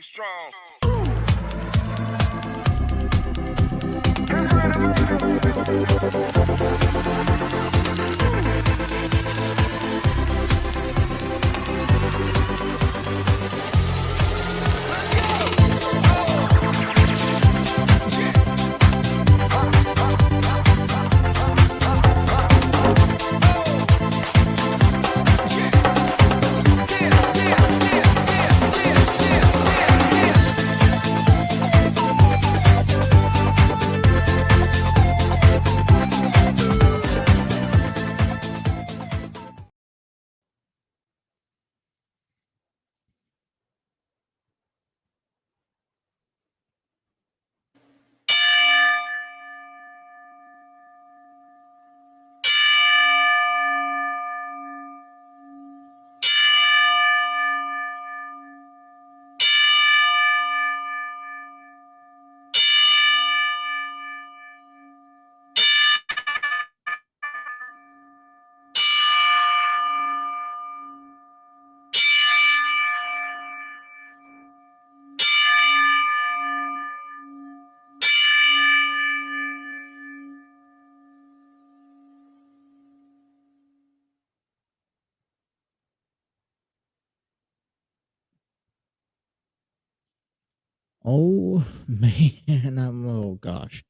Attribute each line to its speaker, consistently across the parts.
Speaker 1: Be strong.
Speaker 2: Oh man, oh gosh.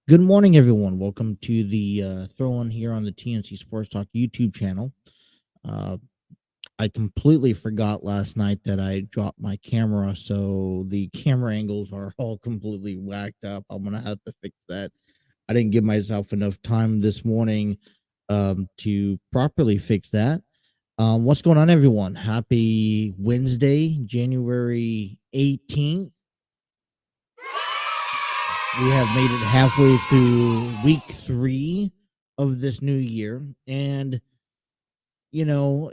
Speaker 2: Good morning, everyone. Welcome to the throw in here on the TNC Sports Talk YouTube channel. Uh, I completely forgot last night that I dropped my camera, so the camera angles are all completely whacked up. I'm gonna have to fix that. I didn't give myself enough time this morning to properly fix that. What's going on, everyone? Happy Wednesday, January 18th. We have made it halfway through week 3 of this new year, and you know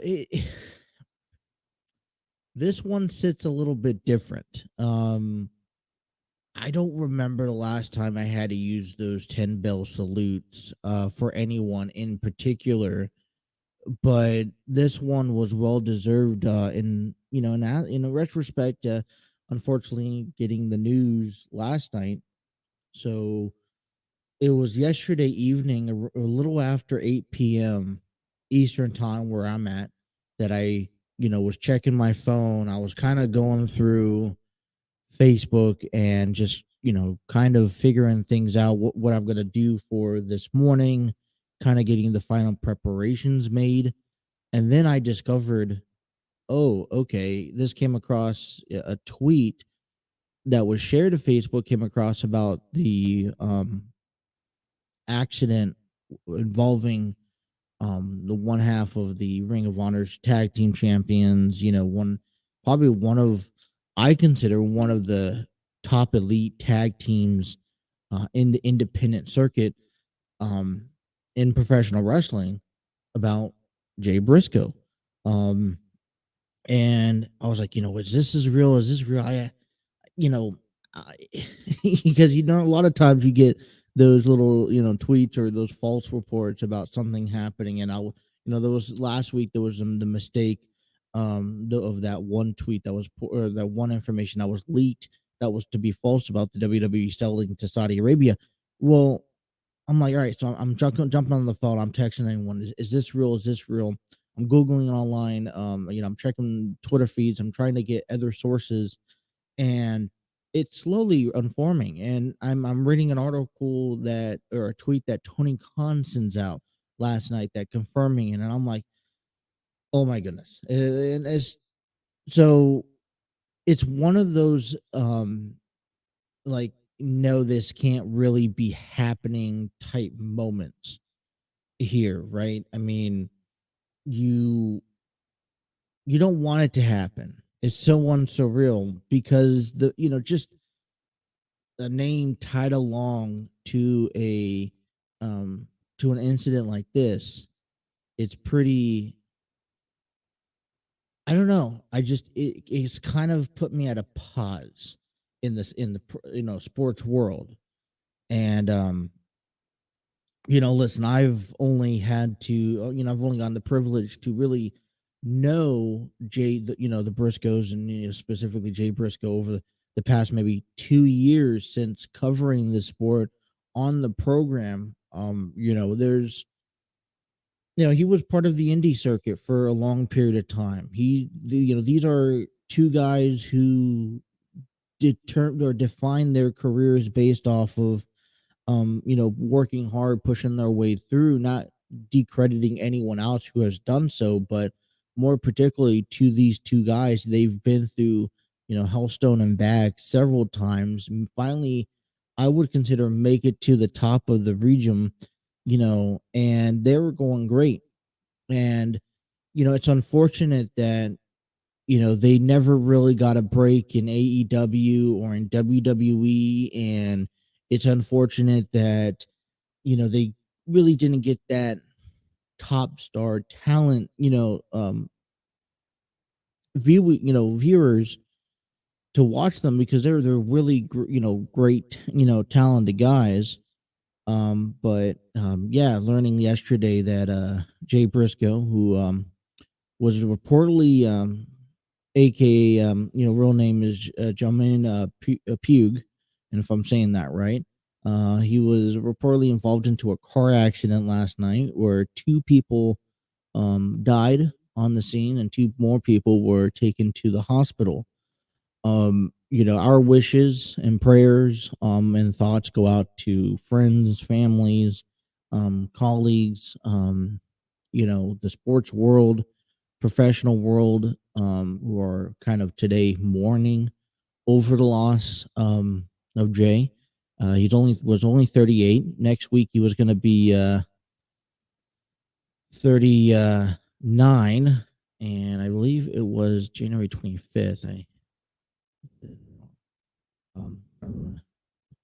Speaker 2: this one sits a little bit different. I don't remember the last time I had to use those 10 bell salutes for anyone in particular, but this one was well deserved. In a retrospect, unfortunately, getting the news last night. So it was yesterday evening, a little after 8 p.m. Eastern time where I'm at, that I, was checking my phone. I was kind of going through Facebook and just, kind of figuring things out, what I'm going to do for this morning, kind of getting the final preparations made. And then I discovered, oh, okay, this came across a tweet that was shared to Facebook, came across about the accident involving the one half of the Ring of Honor's tag team champions, probably one of, I consider one of the top elite tag teams in the independent circuit in professional wrestling, about Jay Briscoe. And I was like, is this as real? Is this real? You know, I, because a lot of times you get those little tweets or those false reports about something happening, and there was last week there was the mistake of that one tweet that was or that one information that was leaked that was to be false about the WWE selling to Saudi Arabia. Well, I'm like, all right, so I'm jumping on the phone, I'm texting anyone, is this real? Is this real? I'm googling online, I'm checking Twitter feeds, I'm trying to get other sources, and it's slowly unforming. And I'm reading an article that, or a tweet that Tony Khan sends out last night, that confirming it, and I'm like, oh my goodness. And so it's one of those like, no, this can't really be happening type moments here, right? I mean, you don't want it to happen. It's so unsurreal because just a name tied along to an incident like this, it's pretty, I don't know. It's kind of put me at a pause in the sports world. And listen, I've only gotten the privilege to really know the Briscoes, and specifically Jay Briscoe over the past maybe 2 years since covering the sport on the program. There's he was part of the indie circuit for a long period of time. These are two guys who determine or define their careers based off of working hard, pushing their way through, not decrediting anyone else who has done so, but more particularly to these two guys, they've been through, hellstone and back several times. And finally, I would consider make it to the top of the region, and they were going great. And, it's unfortunate that they never really got a break in AEW or in WWE. And it's unfortunate that, they really didn't get that top star talent, viewers to watch them because they're really, great, talented guys. But yeah, learning yesterday that Jay Briscoe, who was reportedly aka real name is Jamin Pugh, and if I'm saying that right, he was reportedly involved into a car accident last night where two people died on the scene and two more people were taken to the hospital. Our wishes and prayers and thoughts go out to friends, families, colleagues, the sports world, professional world, who are kind of today mourning over the loss of Jay. He's only 38. Next week he was going to be 39, and I believe it was January 25th. I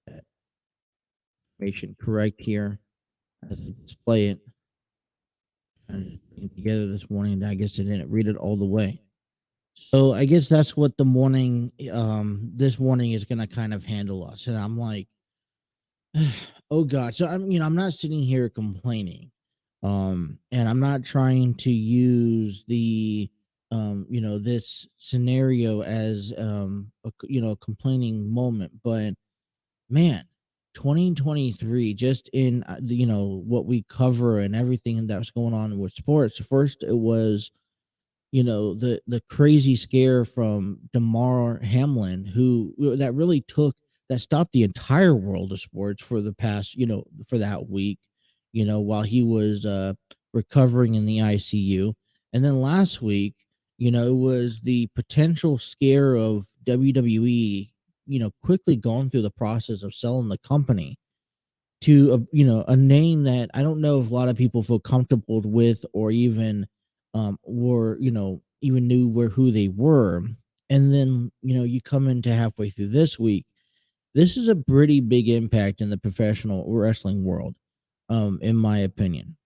Speaker 2: that information correct here. Let's play it together this morning. I guess I didn't read it all the way. So I guess that's what the morning this morning is gonna kind of handle us. And I'm like, oh God. So I'm not sitting here complaining. And I'm not trying to use this scenario as a complaining moment, but man, 2023, just in what we cover and everything that's going on with sports. First it was the crazy scare from Damar Hamlin, who that really that stopped the entire world of sports for the past for that week, while he was recovering in the ICU. And then last week, it was the potential scare of WWE, quickly going through the process of selling the company to a name that I don't know if a lot of people feel comfortable with, or even were even knew who they were. And then you come into halfway through this week, this is a pretty big impact in the professional wrestling world, in my opinion.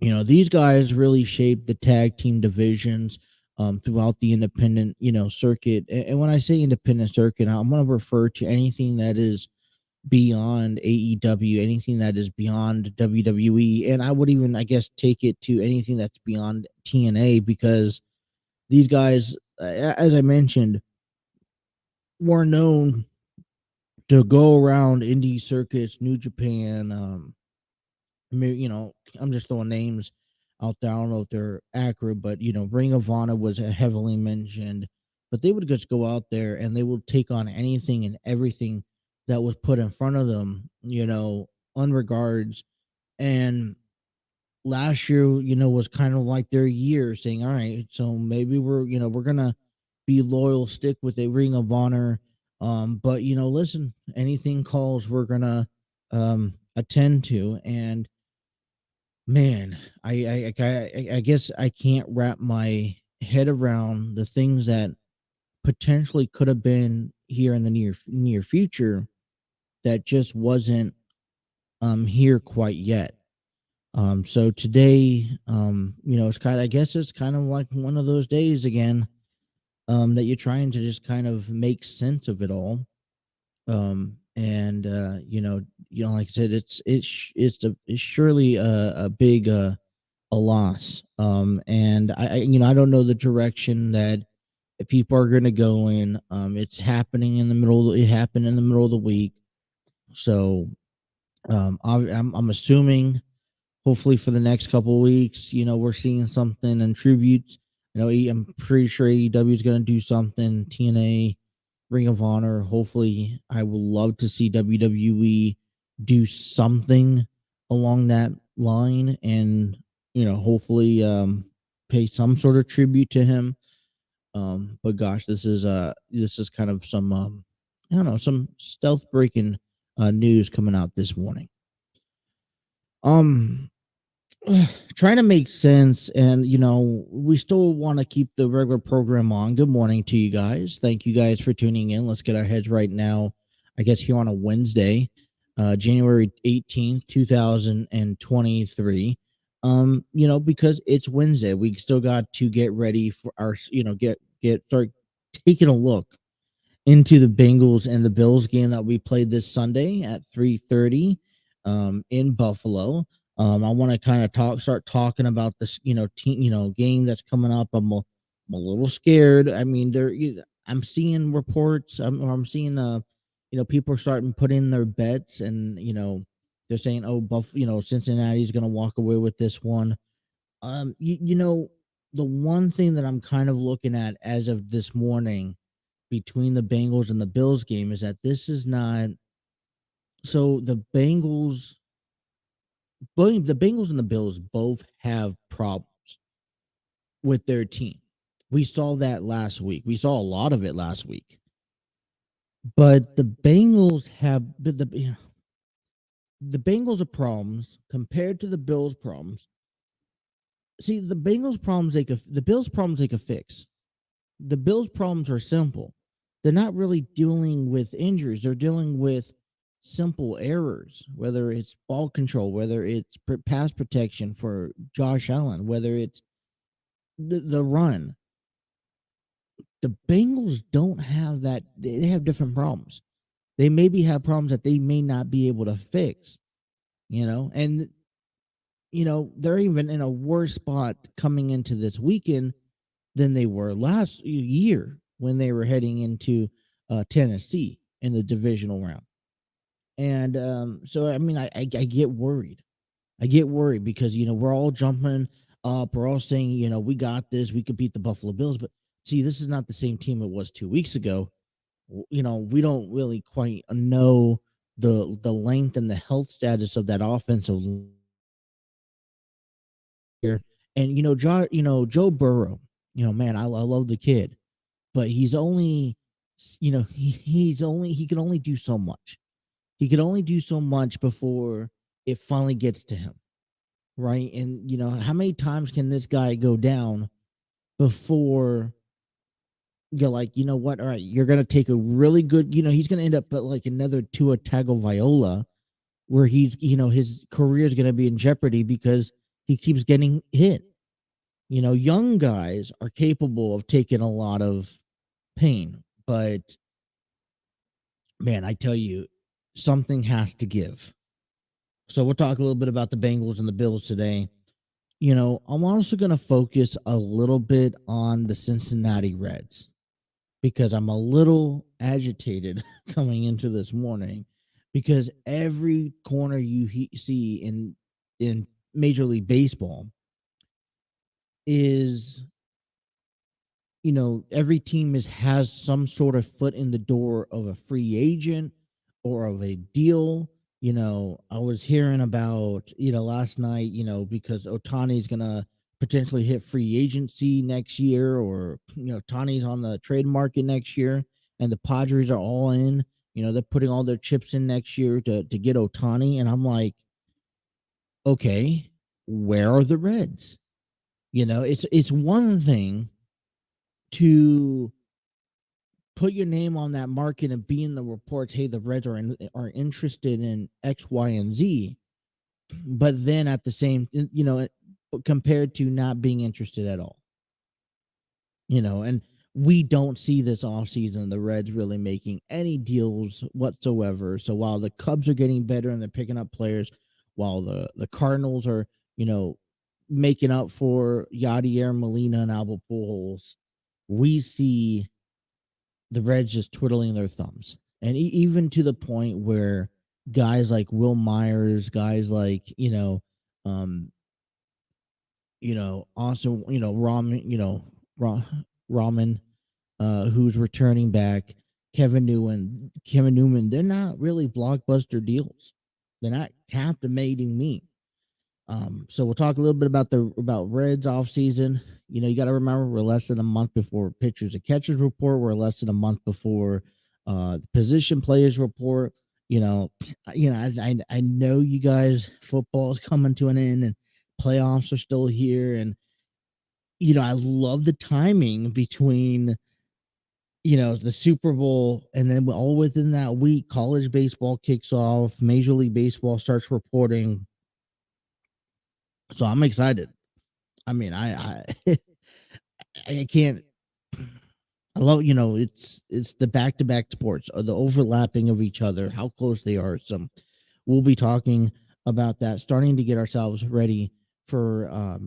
Speaker 2: These guys really shaped the tag team divisions throughout the independent circuit. And when I say independent circuit, I'm going to refer to anything that is beyond AEW, anything that is beyond WWE, and I would even, I guess, take it to anything that's beyond TNA, because these guys, as I mentioned, were known to go around indie circuits, New Japan. I'm just throwing names out there. I don't know if they're accurate, but Ring of Honor was heavily mentioned. But they would just go out there and they would take on anything and everything that was put in front of them, unregards. And last year, was kind of like their year, saying, all right, so maybe we're gonna be loyal, stick with a Ring of Honor. But listen, anything calls, we're gonna attend to. And man, I guess I can't wrap my head around the things that potentially could have been here in the near future that just wasn't here quite yet. So today, it's kind of, I guess it's kind of like one of those days again, that you're trying to just kind of make sense of it all. And like I said, it's surely a big a loss. And I don't know the direction that people are going to go in. It's happening in the middle. It happened in the middle of the week, so I'm assuming hopefully for the next couple of weeks, we're seeing something in tribute. I'm pretty sure AEW is going to do something. TNA, Ring of Honor. Hopefully, I would love to see WWE do something along that line, and hopefully, pay some sort of tribute to him. But gosh, this is kind of some I don't know, some stealth breaking news coming out this morning. Um, trying to make sense, and we still want to keep the regular program on. Good morning to you guys. Thank you guys for tuning in. Let's get our heads right now. I guess here on a Wednesday, January 18th, 2023. Because it's Wednesday, we still got to get ready for our, start taking a look into the Bengals and the Bills game that we played this Sunday at 3:30 in Buffalo. I want to kind of start talking about this, team, game that's coming up. I'm a little scared. I mean, I'm seeing reports. I'm seeing, people are starting to put in their bets, and they're saying, oh, Cincinnati's going to walk away with this one. The one thing that I'm kind of looking at as of this morning between the Bengals and the Bills game is that this is not so the Bengals and the Bills both have problems with their team. We saw that last week. We saw a lot of it last week. But the Bengals have the Bengals are problems compared to the Bills problems. See, the Bills problems they could fix. The Bills problems are simple. They're not really dealing with injuries. They're dealing with simple errors, whether it's ball control, whether it's pass protection for Josh Allen, whether it's the run. The Bengals don't have that. They have different problems. They maybe have problems that they may not be able to fix, and they're even in a worse spot coming into this weekend than they were last year when they were heading into Tennessee in the divisional round. And so, I mean, I get worried. I get worried because, we're all jumping up. We're all saying, we got this. We could beat the Buffalo Bills. But see, this is not the same team it was 2 weeks ago. We don't really quite know the length and the health status of that offensive here. And, Joe Burrow, man, I love the kid, but he's only, he can only do so much. He can only do so much before it finally gets to him, right? And how many times can this guy go down before you're like, you know what? All right, you're gonna take a really good, he's gonna end up but like another Tua Tagovailoa, where he's, his career is gonna be in jeopardy because he keeps getting hit. Young guys are capable of taking a lot of pain, but man, I tell you, something has to give. So we'll talk a little bit about the Bengals and the Bills today. I'm also going to focus a little bit on the Cincinnati Reds because I'm a little agitated coming into this morning because every corner you see in Major League Baseball is, every team has some sort of foot in the door of a free agent or of a deal. I was hearing about, last night, because Otani's going to potentially hit free agency next year, or, Otani's on the trade market next year, and the Padres are all in, they're putting all their chips in next year to get Otani. And I'm like, okay, where are the Reds? It's one thing to put your name on that market and be in the reports. Hey, the Reds are interested in X, Y, and Z, but then at the same, compared to not being interested at all, and we don't see this off season the Reds really making any deals whatsoever. So while the Cubs are getting better and they're picking up players, while the Cardinals are, making up for Yadier Molina and Albert Pujols, we see the Reds just twiddling their thumbs, and even to the point where guys like Will Myers, guys like um, also Ra- Ramen, who's returning back, Kevin Newman, they're not really blockbuster deals. They're not captivating me. So we'll talk a little bit about Reds off season. You got to remember we're less than a month before pitchers and catchers report. We're less than a month before the position players report. You know, I know you guys, football is coming to an end and playoffs are still here, and I love the timing between the Super Bowl, and then all within that week, college baseball kicks off, Major League Baseball starts reporting. So I'm excited. I mean, I can't. I love it's the back to back sports or the overlapping of each other, how close they are. So we'll be talking about that, starting to get ourselves ready for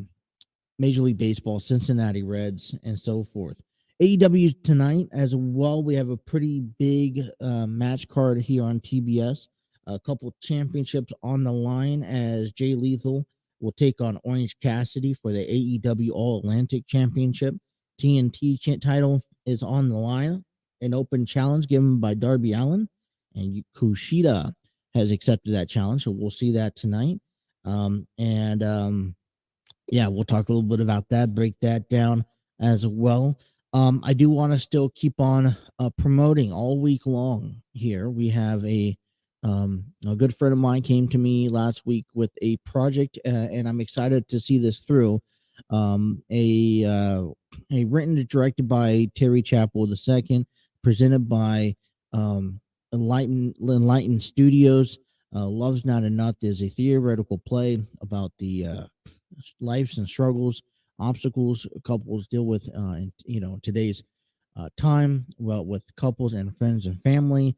Speaker 2: Major League Baseball, Cincinnati Reds, and so forth. AEW tonight as well. We have a pretty big match card here on TBS. A couple championships on the line as Jay Lethal will take on Orange Cassidy for the AEW All Atlantic Championship. TNT title is on the line. An open challenge given by Darby Allin, and Kushida has accepted that challenge. So we'll see that tonight. Yeah, we'll talk a little bit about that, break that down as well. I do want to still keep on promoting all week long here. We have a good friend of mine came to me last week with a project, and I'm excited to see this through. A written and directed by Terry Chappell II, presented by Enlightened Studios. Love's Not a Nut is a theoretical play about the lives and struggles, obstacles couples deal with in today's time, well, with couples and friends and family,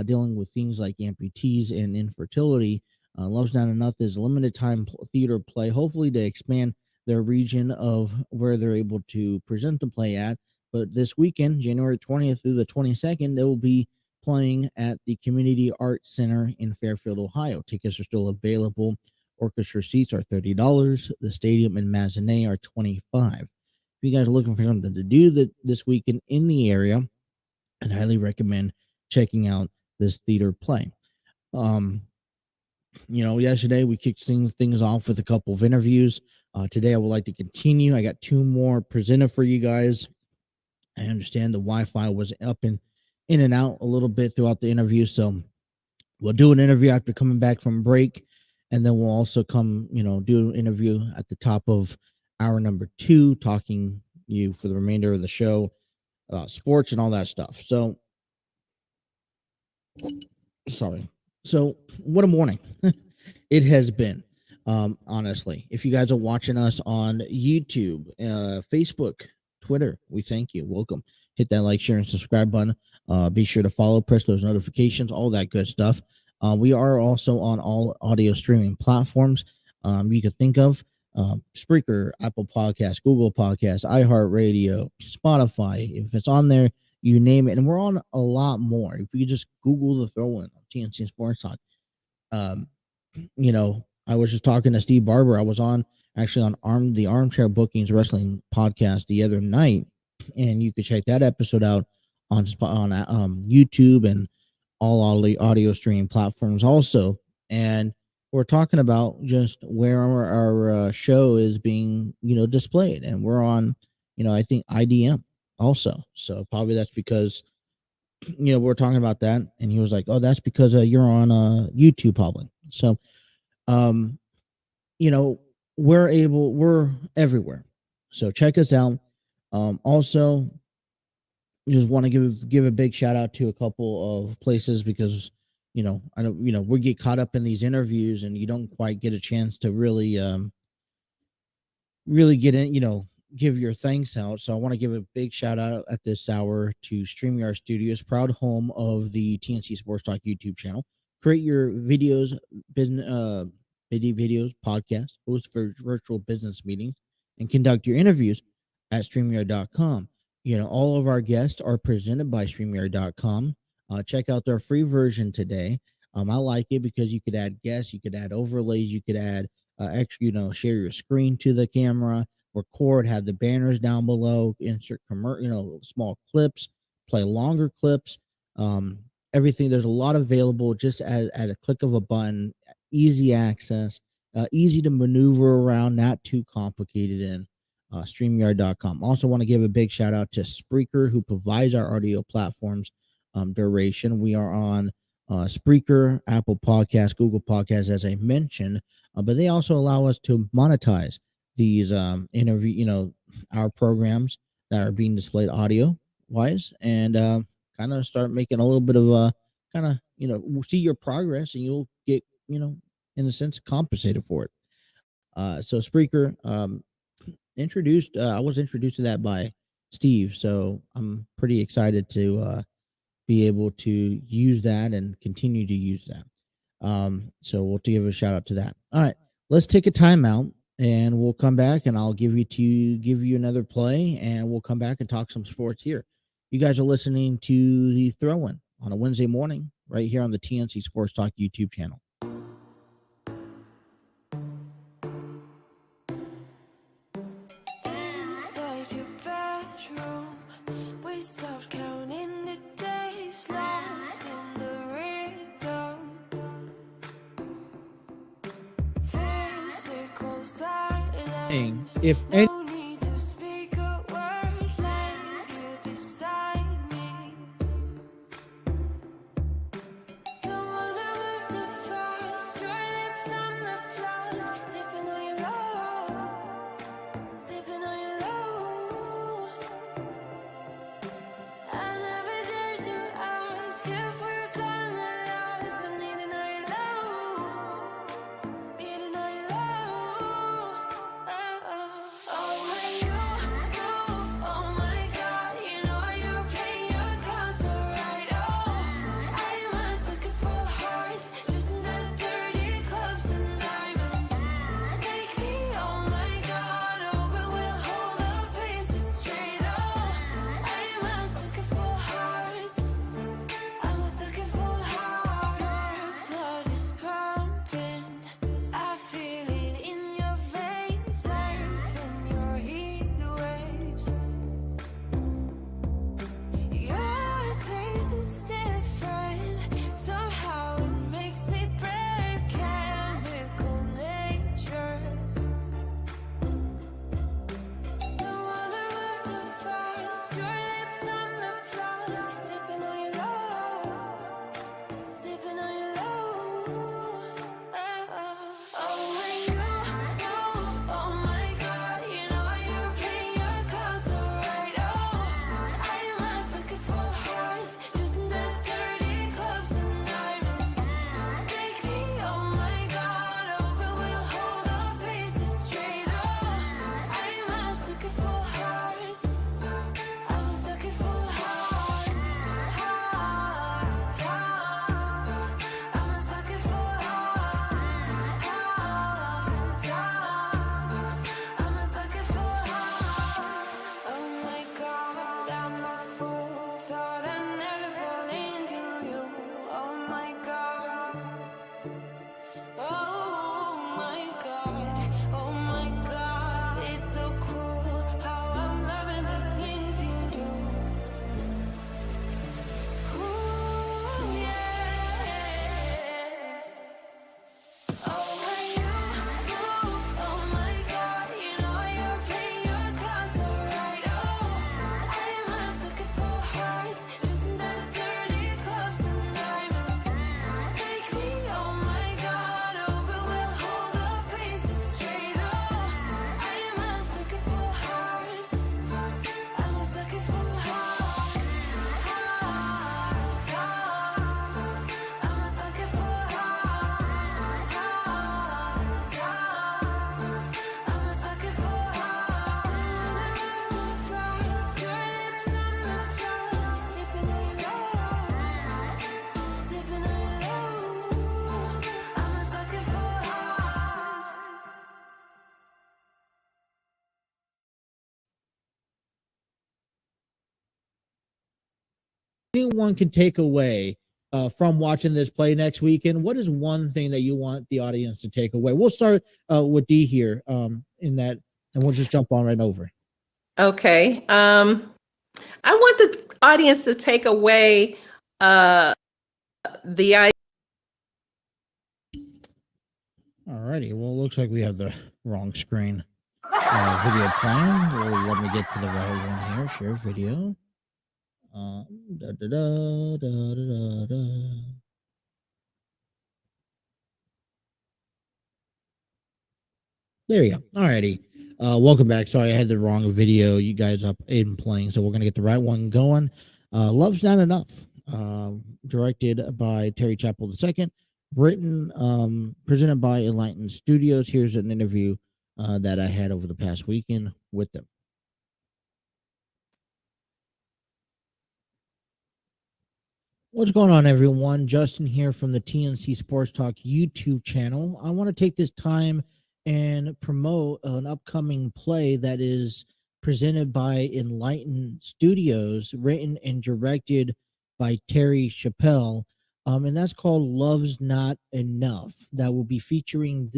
Speaker 2: dealing with things like amputees and infertility. Love's Not Enough is a limited time theater play, hopefully to expand their region of where they're able to present the play at. But this weekend, January 20th through the 22nd, they will be playing at the Community Arts Center in Fairfield, Ohio. Tickets are still available. Orchestra seats are $30. The stadium and mezzanine are $25. If you guys are looking for something to do this weekend in the area, I'd highly recommend checking out this theater play. Yesterday we kicked things off with a couple of interviews. Today I would like to continue. I got two more presented for you guys. I understand the Wi-Fi was up and in and out a little bit throughout the interview, so we'll do an interview after coming back from break, and then we'll also do an interview at the top of hour number 2, talking you for the remainder of the show about sports and all that stuff. So, sorry. So, what a morning it has been. Honestly, if you guys are watching us on YouTube, Facebook, Twitter, we thank you. Welcome. Hit that like, share, and subscribe button. Be sure to follow, press those notifications, all that good stuff. We are also on all audio streaming platforms you can think of. Spreaker, Apple Podcasts, Google Podcasts, iHeartRadio, Spotify. If it's on there, you name it. And we're on a lot more. If you just Google the throw in TNC Sports Talk. I was just talking to Steve Barber. I was actually on the Armchair Bookings Wrestling podcast the other night, and you could check that episode out on YouTube and all audio streaming platforms also. And we're talking about just where our show is being displayed, and we're on I think IDM also. So probably that's because we're talking about that, and he was like, oh, that's because you're on YouTube probably. So we're everywhere, so check us out. Also, just want to give a big shout out to a couple of places, because I don't we get caught up in these interviews and you don't quite get a chance to really get in, give your thanks out. So I want to give a big shout out at this hour to StreamYard Studios, proud home of the TNC Sports Talk YouTube channel. Create your videos, business videos, podcasts, host virtual business meetings, and conduct your interviews at StreamYard.com. All of our guests are presented by StreamYard.com. Check out their free version today. I like it because you could add guests, you could add overlays, you could add extra, share your screen to the camera, record, have the banners down below, insert small clips, play longer clips, um, everything. There's a lot available just at a click of a button, easy access, easy to maneuver around, not too complicated in StreamYard.com. Also want to give a big shout out to Spreaker, who provides our audio platforms duration. We are on Spreaker, Apple Podcasts, Google Podcasts, as I mentioned, but they also allow us to monetize these our programs that are being displayed audio wise, and kind of start making a little bit of a kind of see your progress, and you'll get in a sense compensated for it. So Spreaker, introduced I was introduced to that by Steve, so I'm pretty excited to be able to use that and continue to use that. So we'll give a shout out to that. All right, let's take a timeout, and we'll come back, and I'll give you another play, and we'll come back and talk some sports here. You guys are listening to the Throw-In on a Wednesday morning right here on the TNC Sports Talk YouTube channel.
Speaker 1: Inside your bedroom, we stopped counting the days, lost in the rhythm. Physical silence.
Speaker 2: If any
Speaker 1: No need to speak a word, lay here beside me. Don't wanna move too fast. Your lips on my flaws, sipping on your love, sipping on your love. I never dare to ask if we're gonna last. I'm needing all your love, needing all your love. Oh, oh, oh.
Speaker 2: anyone can take away from watching this play next weekend, what is one thing that you want the audience to take away? We'll start with D here in that, and we'll just jump on right over.
Speaker 3: Okay. I want the audience to take away the idea.
Speaker 2: Alrighty, well, it looks like we have the wrong screen video playing. Well, let me get to the right one here. Share video. Da, da, da, da, da, da. There you go. Alrighty. Welcome back. Sorry, I had the wrong video. You guys up in playing, so we're gonna get the right one going. Love's Not Enough. Directed by Terry Chappell II. Written, presented by Elightened Studios. Here's an interview that I had over the past weekend with them. What's going on, everyone? Justin here from the TNC Sports Talk YouTube channel. I want to take this time and promote an upcoming play that is presented by Elightened Studios, written and directed by Terry Chappell. And that's called Love's Not Enough. That will be featuring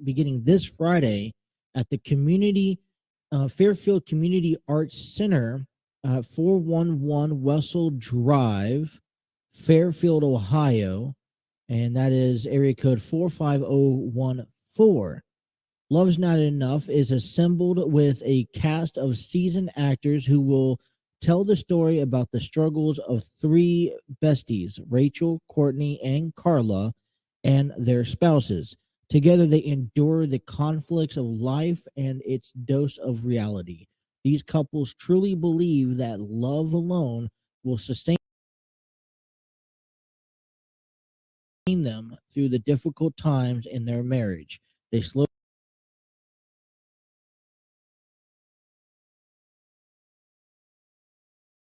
Speaker 2: beginning this Friday at the Fairfield Community Arts Center, 411 Wessel Drive, Fairfield, Ohio, and that is area code 45014. Love's Not Enough is assembled with a cast of seasoned actors who will tell the story about the struggles of three besties, Rachel, Courtney, and Carla, and their spouses. Together, they endure the conflicts of life and its dose of reality. These couples truly believe that love alone will sustain them through the difficult times in their marriage. They slowly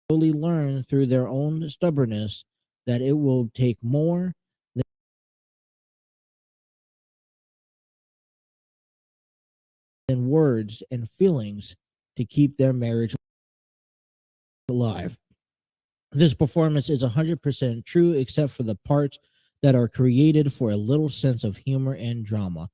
Speaker 2: learn through their own stubbornness that it will take more than words and feelings to keep their marriage alive. This performance is 100% true, except for the parts that are created for a little sense of humor and drama.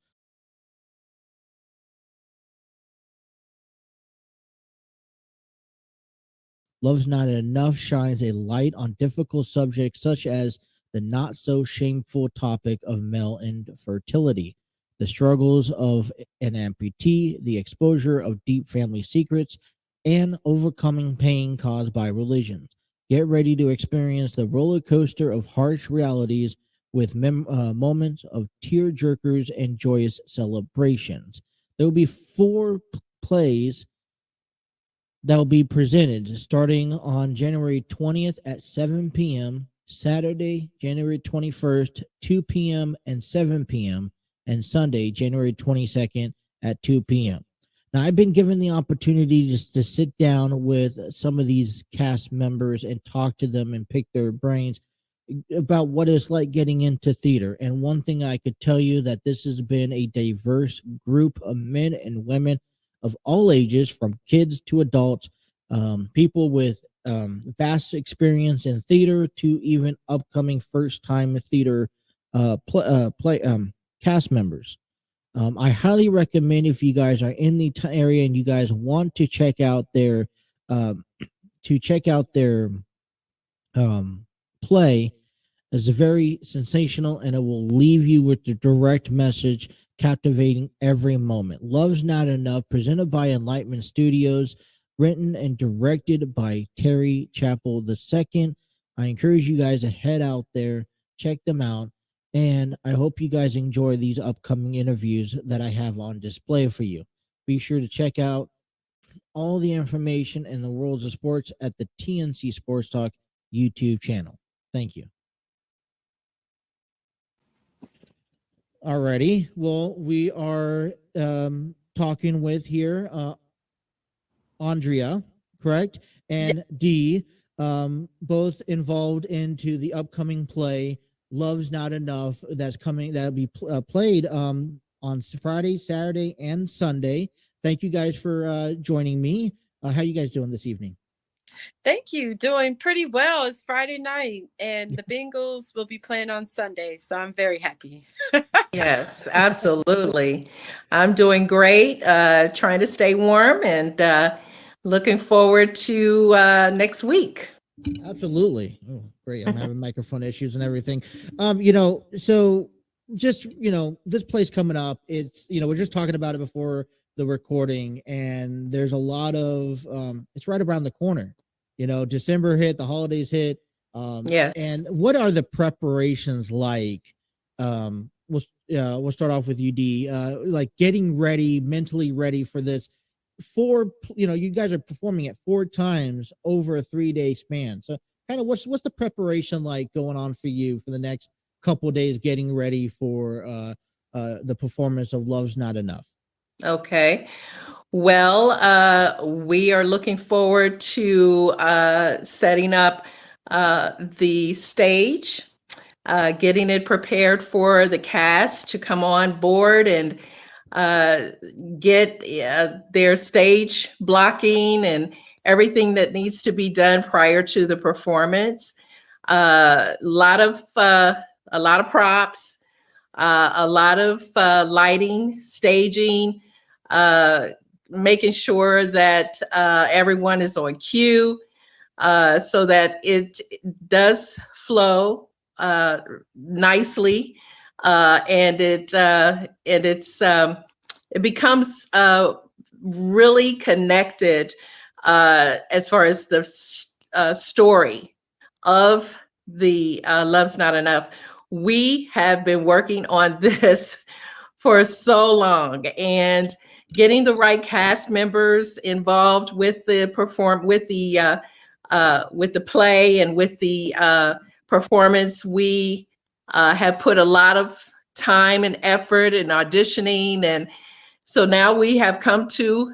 Speaker 2: Love's Not Enough shines a light on difficult subjects such as the not so shameful topic of male infertility, the struggles of an amputee, the exposure of deep family secrets, and overcoming pain caused by religion. Get ready to experience the roller coaster of harsh realities with moments of tear jerkers and joyous celebrations. There will be 4 plays that will be presented starting on January 20th at 7 p.m., Saturday, January 21st, 2 p.m. and 7 p.m., and Sunday, January 22nd at 2 p.m. Now, I've been given the opportunity just to sit down with some of these cast members and talk to them and pick their brains about what it's like getting into theater. And one thing I could tell you that this has been a diverse group of men and women of all ages, from kids to adults, people with vast experience in theater to even upcoming first-time theater cast members. I highly recommend, if you guys are in the area and you guys want to check out their play, is very sensational, and it will leave you with the direct message, captivating every moment. Love's Not Enough, presented by Enlightenment Studios, written and directed by Terry Chappell II. I encourage you guys to head out there, check them out, and I hope you guys enjoy these upcoming interviews that I have on display for you. Be sure to check out all the information in the worlds of sports at the TNC Sports Talk YouTube channel. Thank you. Alrighty. Well, we are talking with here Andrea, correct? And D, both involved into the upcoming play Love's Not Enough, that's coming, that'll be played on Friday, Saturday, and Sunday. Thank you guys for joining me. How you guys doing this evening?
Speaker 4: Thank you. Doing pretty well. It's Friday night, and the Bengals will be playing on Sunday, so I'm very happy.
Speaker 3: Yes, absolutely. I'm doing great, trying to stay warm and looking forward to next week.
Speaker 2: Absolutely. Oh, great. I'm having microphone issues and everything. So just, this place coming up, it's, we're just talking about it before the recording, and there's a lot of it's right around the corner. December hit, the holidays hit.
Speaker 3: Yes.
Speaker 2: And what are the preparations like? We'll start off with you, D. Like getting ready, mentally ready for this you guys are performing it 4 times over a 3-day span. So kind of what's the preparation like going on for you for the next couple of days getting ready for the performance of Love's Not Enough?
Speaker 3: Okay. Well, we are looking forward to setting up the stage, getting it prepared for the cast to come on board and uh, get their stage blocking and everything that needs to be done prior to the performance. Uh, a lot of uh, a lot of props, a lot of lighting, staging, uh, making sure that everyone is on cue so that it does flow nicely, it becomes really connected as far as the story of the Love's Not Enough. We have been working on this for so long, and getting the right cast members involved with the with the play and with the performance. We have put a lot of time and effort and auditioning, and so now we have come to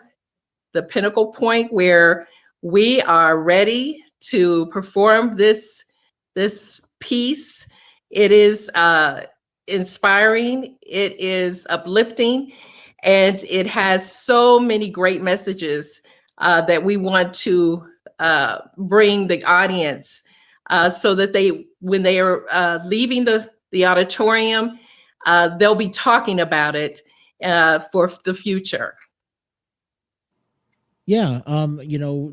Speaker 3: the pinnacle point where we are ready to perform this piece. It is inspiring, it is uplifting, and it has so many great messages that we want to bring the audience so that when they are leaving the auditorium, they'll be talking about it for the future.
Speaker 2: Yeah,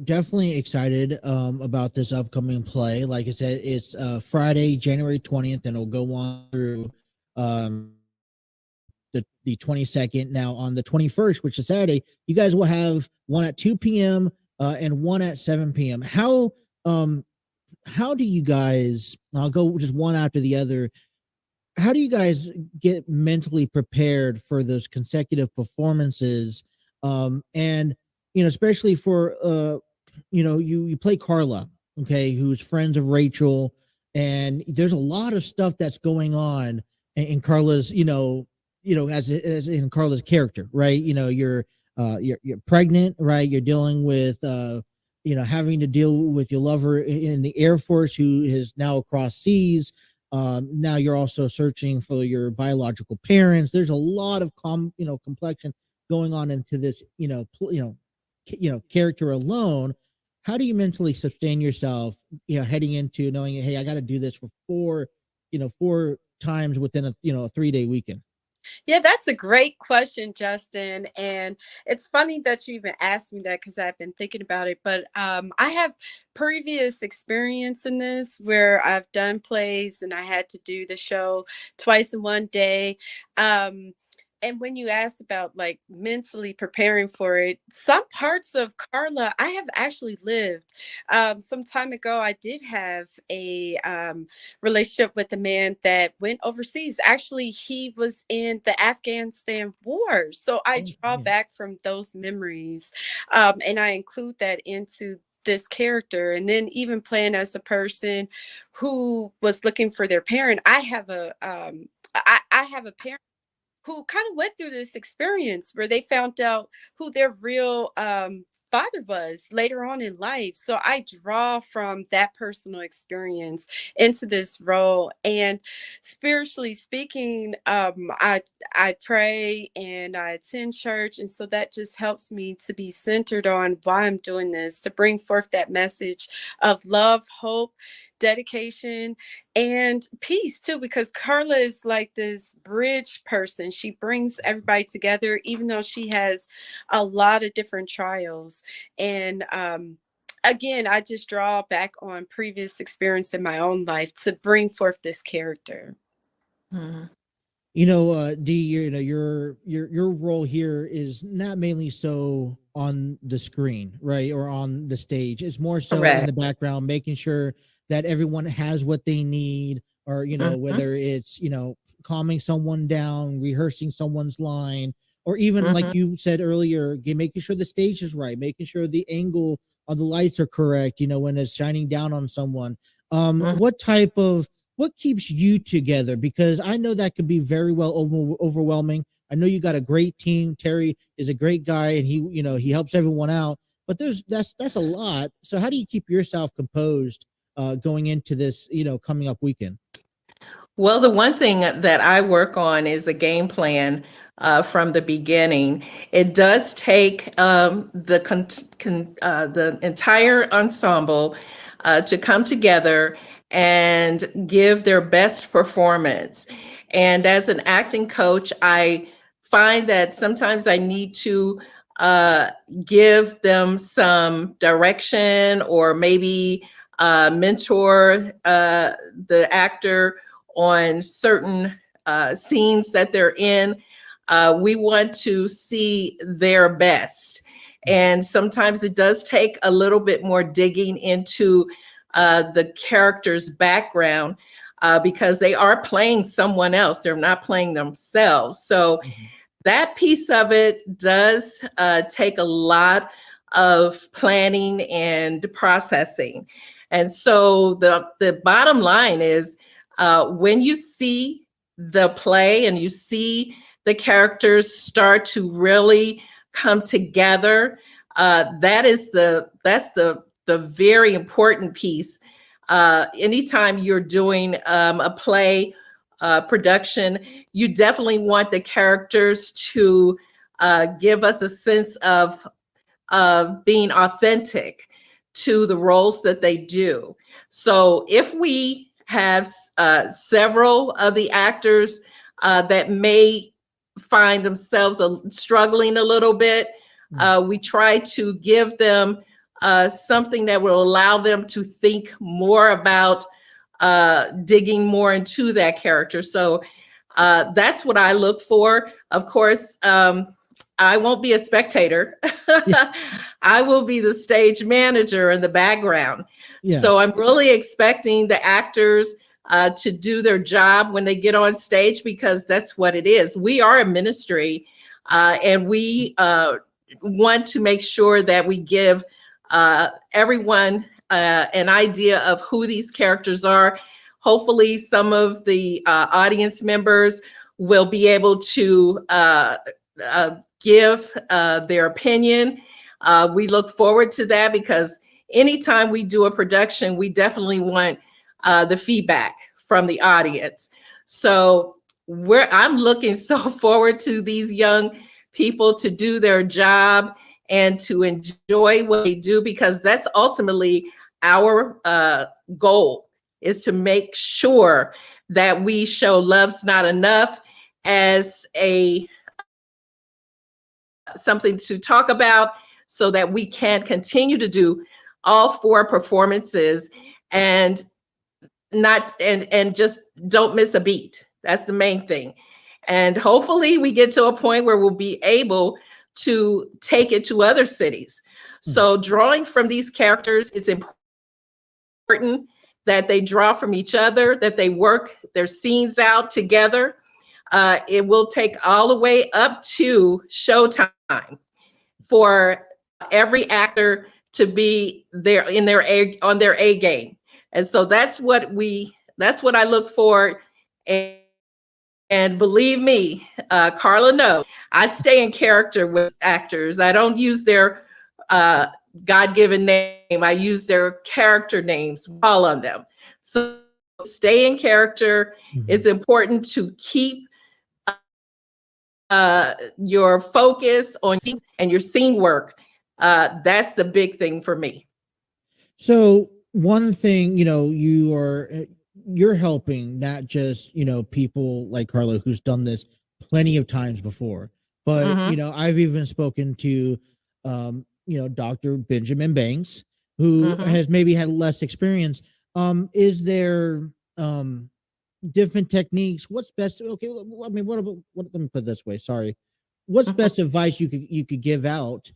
Speaker 2: definitely excited about this upcoming play. Like I said, it's Friday, January 20th, and it'll go on through um the 22nd. Now on the 21st, which is Saturday, you guys will have one at 2 p.m. And one at 7 p.m. How do you guys, I'll go just one after the other, how do you guys get mentally prepared for those consecutive performances? And especially for you play Carla, okay, who's friends of Rachel, and there's a lot of stuff that's going on in Carla's, as in Carla's character, right? You're pregnant, right? You're dealing with having to deal with your lover in the Air Force who is now across seas. Now you're also searching for your biological parents. There's a lot of complexion going on into this, character alone. How do you mentally sustain yourself, heading into knowing, hey, I got to do this for 4 times within a 3-day weekend?
Speaker 4: Yeah, that's a great question, Justin. And it's funny that you even asked me that because I've been thinking about it. But I have previous experience in this where I've done plays and I had to do the show twice in one day. Um, and when you asked about like mentally preparing for it, some parts of Carla I have actually lived. Some time ago, I did have a relationship with a man that went overseas. Actually, he was in the Afghanistan war. So I
Speaker 2: Oh,
Speaker 4: draw
Speaker 2: yeah.
Speaker 4: back from those memories, and I include that into this character. And then even playing as a person who was looking for their parent, I have a parent who kind of went through this experience where they found out who their real father was later on in life. So I draw from that personal experience into this role. And spiritually speaking, I pray and I attend church. And so that just helps me to be centered on why I'm doing this, to bring forth that message of love, hope, dedication, and peace too, because Carla is like this bridge person. She brings everybody together, even though she has a lot of different trials. And again, I just draw back on previous experience in my own life to bring forth this character.
Speaker 3: Mhm.
Speaker 2: D, your role here is not mainly so on the screen, right, or on the stage. It's more so in the
Speaker 3: Correct.
Speaker 2: background, making sure that everyone has what they need, or
Speaker 3: Mhm.
Speaker 2: whether it's calming someone down, rehearsing someone's line, or even like
Speaker 3: Mhm.
Speaker 2: you said earlier, making sure the stage is right, making sure the angle on the lights are correct. When it's shining down on someone.
Speaker 3: Mhm.
Speaker 2: What keeps you together? Because I know that could be very well overwhelming. I know you got a great team. Terry is a great guy, and he helps everyone out. But that's a lot. So how do you keep yourself composed going into this coming up weekend?
Speaker 3: Well, the one thing that I work on is a game plan from the beginning. It does take the entire ensemble to come together and give their best performance. And as an acting coach, I find that sometimes I need to uh, give them some direction, or maybe mentor the actor on certain scenes that they're in. We want to see their best. And sometimes it does take a little bit more digging into the character's background because they are playing someone else. They're not playing themselves. So that piece of it does take a lot of planning and processing. And so the bottom line is when you see the play and you see the characters start to really come together, that's the very important piece. Anytime you're doing a play production, you definitely want the characters to give us a sense of being authentic to the roles that they do. So if we have several of the actors that may find themselves struggling a little bit, we try to give them something that will allow them to think more about digging more into that character. So that's what I look for. Of course, I won't be a spectator.
Speaker 2: Yeah,
Speaker 3: I will be the stage manager in the background.
Speaker 2: yeah.
Speaker 3: So I'm really expecting the actors to do their job when they get on stage, because that's what it is. We are a ministry, and we want to make sure that we give everyone an idea of who these characters are. Hopefully, some of the audience members will be able to give their opinion. We look forward to that, because anytime we do a production, we definitely want the feedback from the audience. So I'm looking so forward to these young people to do their job and to enjoy what they do, because that's ultimately our goal, is to make sure that we show Love's Not Enough as a something to talk about, so that we can continue to do all four performances and just don't miss a beat. That's the main thing. And hopefully we get to a point where we'll be able to take it to other cities. So drawing from these characters, it's important that they draw from each other, that they work their scenes out together. It will take all the way up to showtime for every actor to be there on their A game. And so that's what I look for. And believe me, Carla knows I stay in character with actors. I don't use their uh, God-given name. I use their character names, call on them. So stay in character. It's important to keep your focus on and your scene work. That's the big thing for me.
Speaker 2: So one thing, you're helping not just, people like Carla who's done this plenty of times before, but
Speaker 3: Mhm.
Speaker 2: I've even spoken to Dr. Benjamin Banks, who
Speaker 3: Mhm.
Speaker 2: has maybe had less experience. Is there different techniques? What's best? Okay, I mean, let me put it this way. Sorry. What's best advice you could give out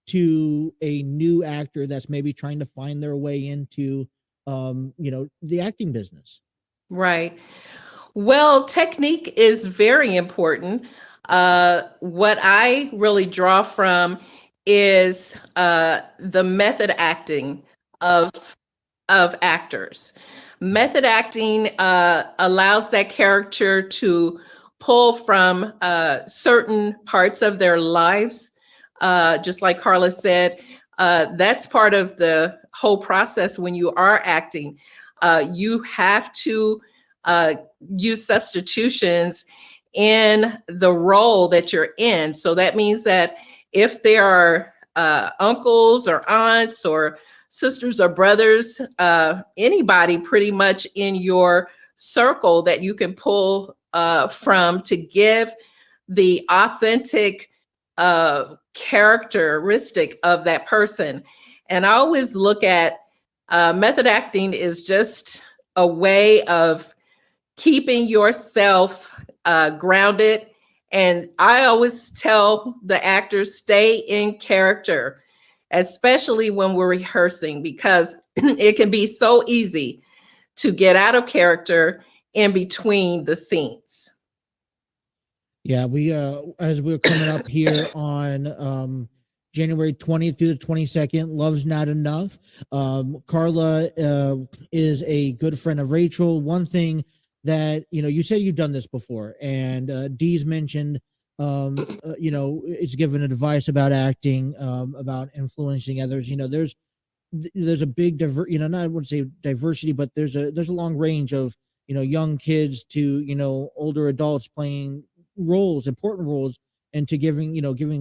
Speaker 2: to a new actor that's maybe trying to find their way into the acting business?
Speaker 3: Right. Well, technique is very important. What I really draw from is the method acting of actors. Method acting allows that character to pull from certain parts of their lives. Just like Carla said, that's part of the whole process when you are acting. You have to uh, use substitutions in the role that you're in. So that means that if there are uncles or aunts or sisters or brothers, anybody pretty much in your circle that you can pull from to give the authentic characteristic of that person. And I always look at method acting is just a way of keeping yourself grounded. And I always tell the actors, stay in character, especially when we're rehearsing, because it can be so easy to get out of character in between the scenes.
Speaker 2: Yeah, we as we're coming up here on January 20th through the 22nd, Love's Not Enough. Carla is a good friend of Rachel. One thing that you said you've done this before, and Dee's mentioned it's given advice about acting, about influencing others. There's a big not I wouldn't say diversity, but there's a long range of young kids to older adults playing roles, important roles, and to giving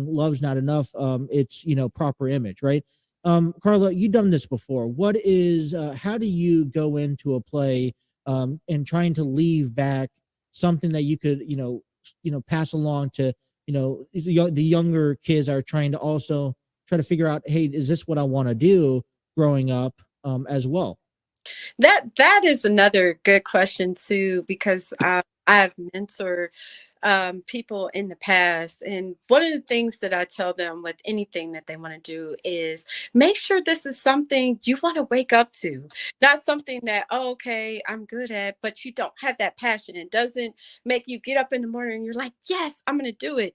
Speaker 2: Love's Not Enough its proper image, right? Carla, you've done this before. What is how do you go into a play and trying to leave back something that you could pass along to the younger kids are trying to also try to figure out, hey, is this what I want to do growing up as well?
Speaker 4: That is another good question too, because I've mentored people in the past, and one of the things that I tell them with anything that they want to do is make sure this is something you want to wake up to, not something that, oh, okay, I'm good at, but you don't have that passion. It doesn't make you get up in the morning and you're like, yes, I'm going to do it.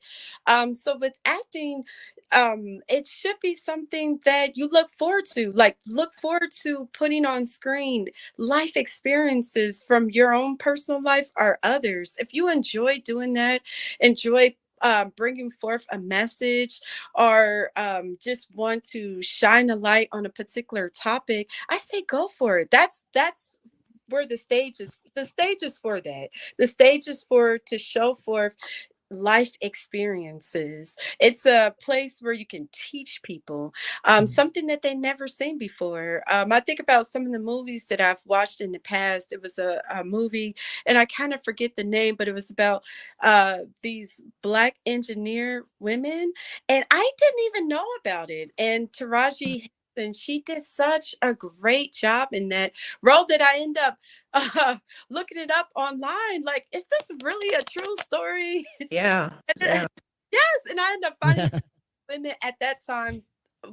Speaker 4: So with acting, it should be something that you look forward to, like look forward to putting on screen life experiences from your own personal life or others. If you enjoy doing that, enjoy bringing forth a message, or just want to shine a light on a particular topic, I say go for it. That's where the stage is. The stage is for that. The stage is for to show forth life experiences. It's a place where you can teach people something that they never seen before. I think about some of the movies that I've watched in the past. It was a movie, and I kind of forget the name, but it was about these Black engineer women, and I didn't even know about it. And Taraji Henson, she did such a great job in that role that I end up uh, looking it up online. Like, is this really a true story?
Speaker 3: Yeah, yeah.
Speaker 4: Yes, and I ended up finding
Speaker 2: Yeah.
Speaker 4: women at that time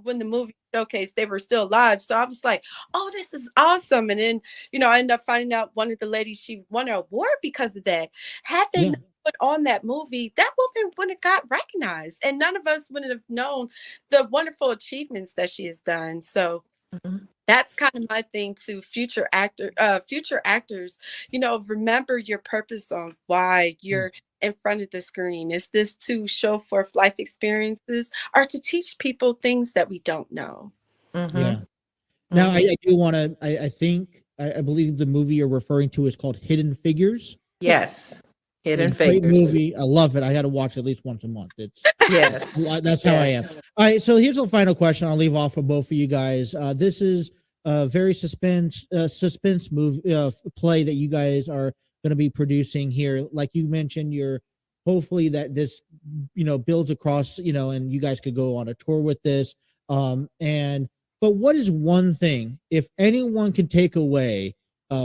Speaker 4: when the movie showcased, they were still alive. So I was like, oh, this is awesome. And then, I ended up finding out one of the ladies, she won an award because of that. Had they
Speaker 2: Yeah.
Speaker 4: not put on that movie, that woman wouldn't have got recognized. And none of us would have known the wonderful achievements that she has done. So
Speaker 3: Mhm.
Speaker 4: that's kind of my thing to future actors, remember your purpose on why you're in front of the screen? Is this to show forth life experiences or to teach people things that we don't know?
Speaker 2: Yeah.
Speaker 3: Mhm.
Speaker 2: Now,
Speaker 3: Mhm.
Speaker 2: I do want to. I believe the movie you're referring to is called Hidden Figures.
Speaker 4: Yes.
Speaker 3: Yes. Hidden
Speaker 2: It's a great
Speaker 3: Figures.
Speaker 2: movie. I love it. I got to watch it at least once a month.
Speaker 3: Yes.
Speaker 2: That's how I am.
Speaker 3: Yes.
Speaker 2: All right. So here's a final question. I'll leave off for both of you guys. This is a very suspense play that you guys are going to be producing here. Like you mentioned, you're hopefully that this builds across and you guys could go on a tour with this. And but what is one thing, if anyone can take away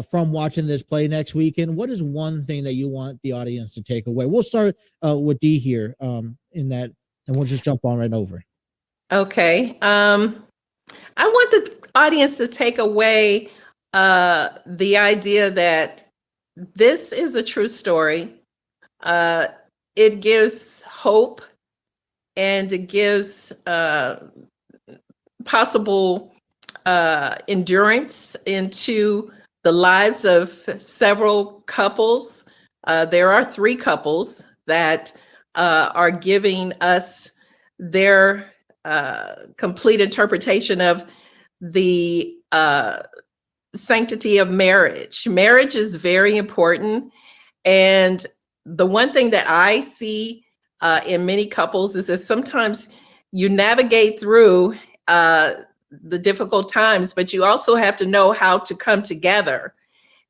Speaker 2: from watching this play next weekend, what is one thing that you want the audience to take away? We'll start with D here in that, and we'll just jump on right over.
Speaker 3: Okay. I want the audience to take away the idea that this is a true story. Uh, it gives hope and it gives possible endurance into the lives of several couples. There are 3 couples that are giving us their complete interpretation of the sanctity of marriage. Marriage is very important. And the one thing that I see in many couples is that sometimes you navigate through the difficult times, but you also have to know how to come together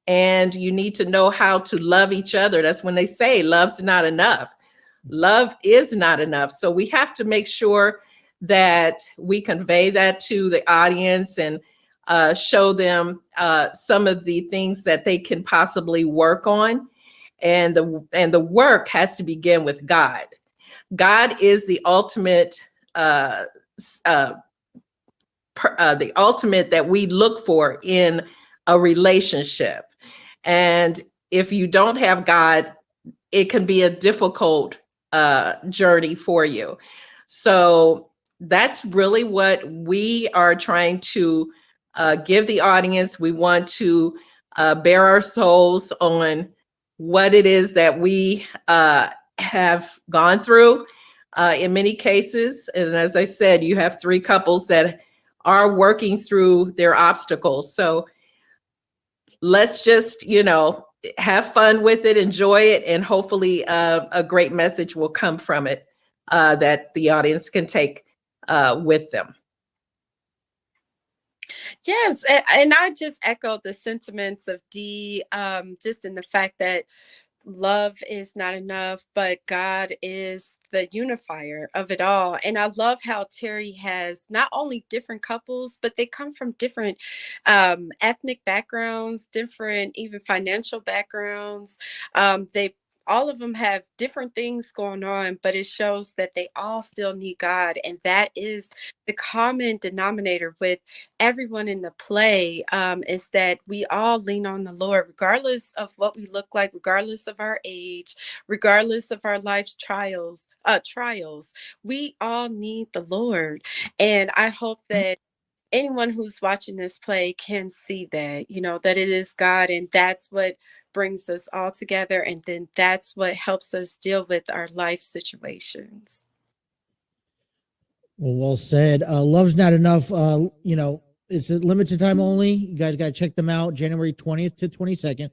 Speaker 3: and you need to know how to love each other. That's when they say love's not enough. Love is not enough. So we have to make sure that we convey that to the audience and show them some of the things that they can possibly work on. And the work has to begin with God. God is the ultimate the ultimate that we look for in a relationship. And if you don't have God, it can be a difficult journey for you. So that's really what we are trying to give the audience. We want to bare our souls on what it is that we have gone through in many cases. And as I said, you have 3 couples that are working through their obstacles. So let's just, have fun with it, enjoy it, and hopefully a great message will come from it that the audience can take with them.
Speaker 4: Yes, and I just echo the sentiments of Dee, just in the fact that love is not enough, but God is the unifier of it all. And I love how Terry has not only different couples, but they come from different ethnic backgrounds, different even financial backgrounds. They all of them have different things going on, but it shows that they all still need God. And that is the common denominator with everyone in the play, is that we all lean on the Lord, regardless of what we look like, regardless of our age, regardless of our life's trials. We all need the Lord. And I hope that anyone who's watching this play can see that, that it is God, and that's what brings us all together. And then that's what helps us deal with our life situations.
Speaker 2: Well said. Love's Not Enough. It's a limited time only. You guys got to check them out, January 20th to 22nd.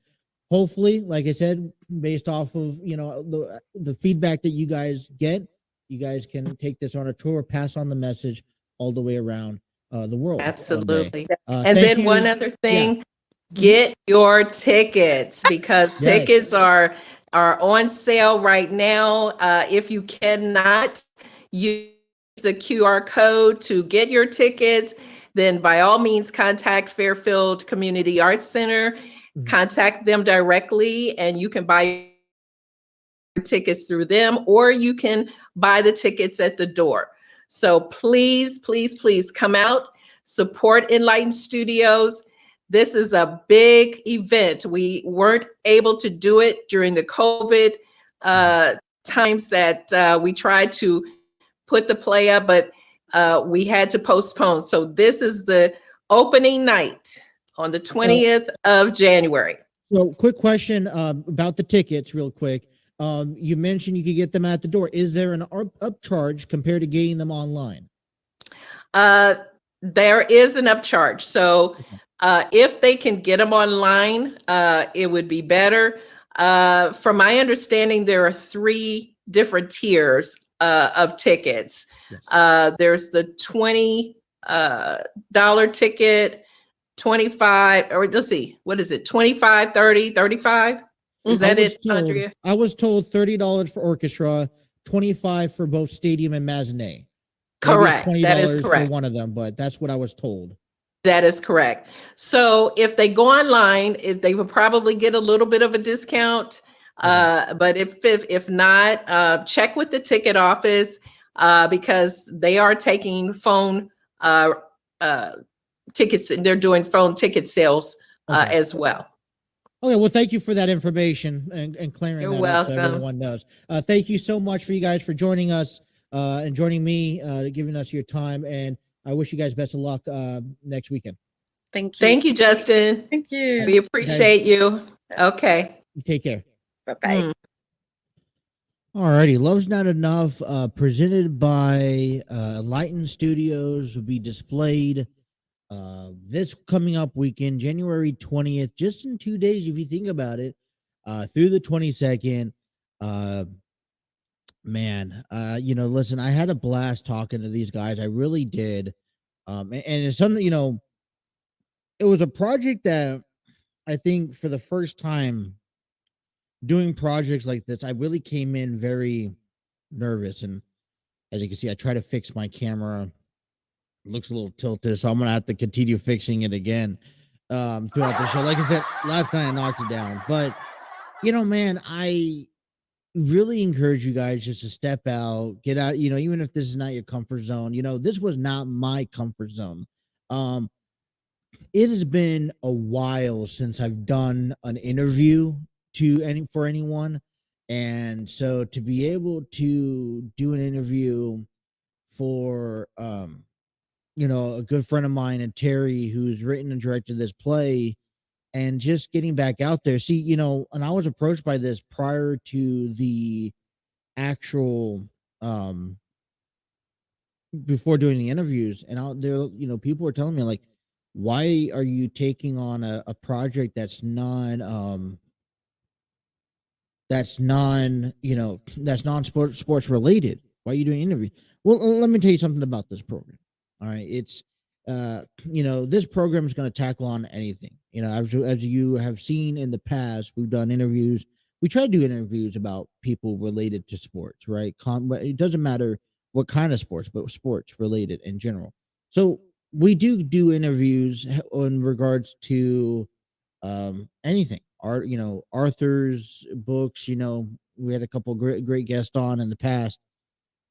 Speaker 2: Hopefully, like I said, based off of the feedback that you guys get, you guys can take this on a tour, pass on the message all the way around the world.
Speaker 3: Absolutely.
Speaker 2: And
Speaker 3: And then one other thing,
Speaker 2: Yeah.
Speaker 3: get your tickets because
Speaker 2: Yes.
Speaker 3: tickets are on sale right now. If you cannot use the QR code to get your tickets, then by all means contact Fairfield Community Arts Center, contact them directly, and you can buy your tickets through them, or you can buy the tickets at the door. So please, please, please come out, support Elightened Studios. This is a big event. We weren't able to do it during the COVID times that we tried to put the play up, but we had to postpone. So this is the opening night on the 20th of January.
Speaker 2: So quick question about the tickets real quick. You mentioned you could get them at the door. Is there an upcharge compared to getting them online?
Speaker 3: There is an upcharge. So if they can get them online, it would be better. From my understanding, there are 3 different tiers of tickets.
Speaker 2: Yes.
Speaker 3: There's the $20 dollar ticket, 25, or let's see, what is it? 25, 30, 35? Is
Speaker 2: I
Speaker 3: that
Speaker 2: was
Speaker 3: it,
Speaker 2: told
Speaker 3: Andrea?
Speaker 2: I was told $30 for orchestra, 25 for both stadium and matinee. Maybe it's
Speaker 3: Correct. That is
Speaker 2: $20 for
Speaker 3: correct.
Speaker 2: one of them, but that's what I was told.
Speaker 3: That is correct. So if they go online, they will probably get a little bit of a discount.
Speaker 2: Okay.
Speaker 3: But if not, check with the ticket office because they are taking phone uh, tickets and they're doing phone ticket sales
Speaker 2: Okay.
Speaker 3: as well.
Speaker 2: Okay, well, thank you for that information and clearing
Speaker 3: You're
Speaker 2: that up so
Speaker 3: welcome.
Speaker 2: everyone knows. Thank you so much for you guys for joining us and joining me, giving us your time. And I wish you guys best of luck next weekend.
Speaker 4: Thank you.
Speaker 3: Thank you, Justin.
Speaker 4: Thank you.
Speaker 3: We appreciate you. Okay.
Speaker 2: You take care.
Speaker 4: Bye-bye.
Speaker 3: Mm.
Speaker 2: All righty. Love's Not Enough, presented by Elightened Studios, will be displayed this coming up weekend, January 20th, just in 2 days, if you think about it, through the 22nd. Man, listen, I had a blast talking to these guys. I really did. And it's something, it was a project that I think for the first time doing projects like this, I really came in very nervous. And as you can see, I try to fix my camera. It looks a little tilted, so I'm gonna have to continue fixing it again throughout the show. Like I said, last night I knocked it down. But man, I really encourage you guys just to step out, get out, even if this is not your comfort zone. This was not my comfort zone. It has been a while since I've done an interview for anyone. And so to be able to do an interview for a good friend of mine and Terry, who's written and directed this play, and just getting back out there. See, and I was approached by this prior to the actual before doing the interviews, and out there, people were telling me like, why are you taking on a project that's non sports related? Why are you doing interviews? Well, let me tell you something about this program. All right, it's this program is going to tackle on anything. As you have seen in the past, we've done interviews. We try to do interviews about people related to sports, right? It doesn't matter what kind of sports, but sports related in general. So we do interviews in regards to anything. Art, Arthur's books. We had a couple great guests on in the past,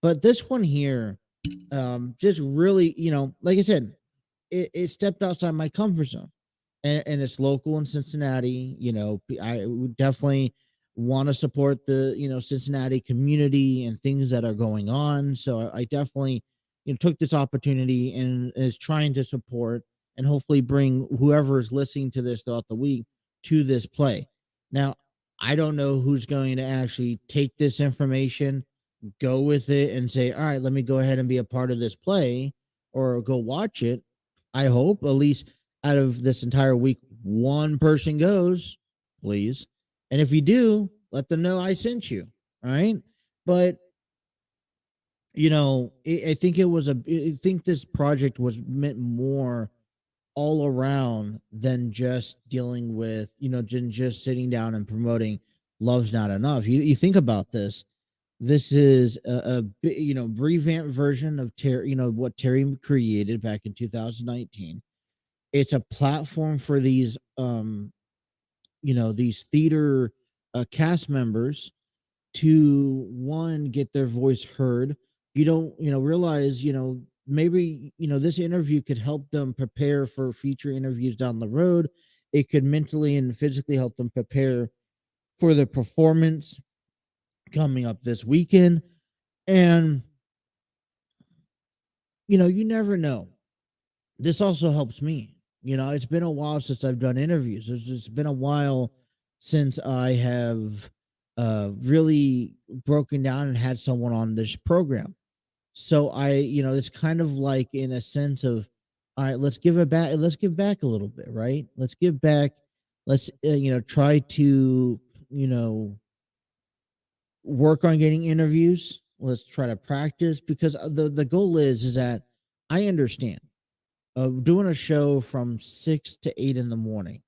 Speaker 2: but this one here just really, like I said, it stepped outside my comfort zone, and it's local in Cincinnati. I would definitely want to support the Cincinnati community and things that are going on. So I definitely took this opportunity and is trying to support and hopefully bring whoever is listening to this throughout the week to this play. Now, I don't know who's going to actually take this information, go with it, and say, all right, let me go ahead and be a part of this play or go watch it. I hope at least out of this entire week, one person goes, please. And if you do, let them know I sent you. All right. But, I think I think this project was meant more all around than just dealing with, just sitting down and promoting Love's Not Enough. You think about this. This is a revamped version of Terry, what Terry created back in 2019. It's a platform for these, these theater cast members to get their voice heard. You don't, realize, maybe, this interview could help them prepare for future interviews down the road. It could mentally and physically help them prepare for the performance coming up this weekend. And, you never know. This also helps me. It's been a while since I've done interviews. It's been a while since I have really broken down and had someone on this program. So it's kind of like in a sense of, all right, let's give it back. Let's give back a little bit, right? Let's give back. Let's, try to, you know, work on getting interviews. Let's try to practice, because the goal is that I understand doing a show from 6 to 8 in the morning.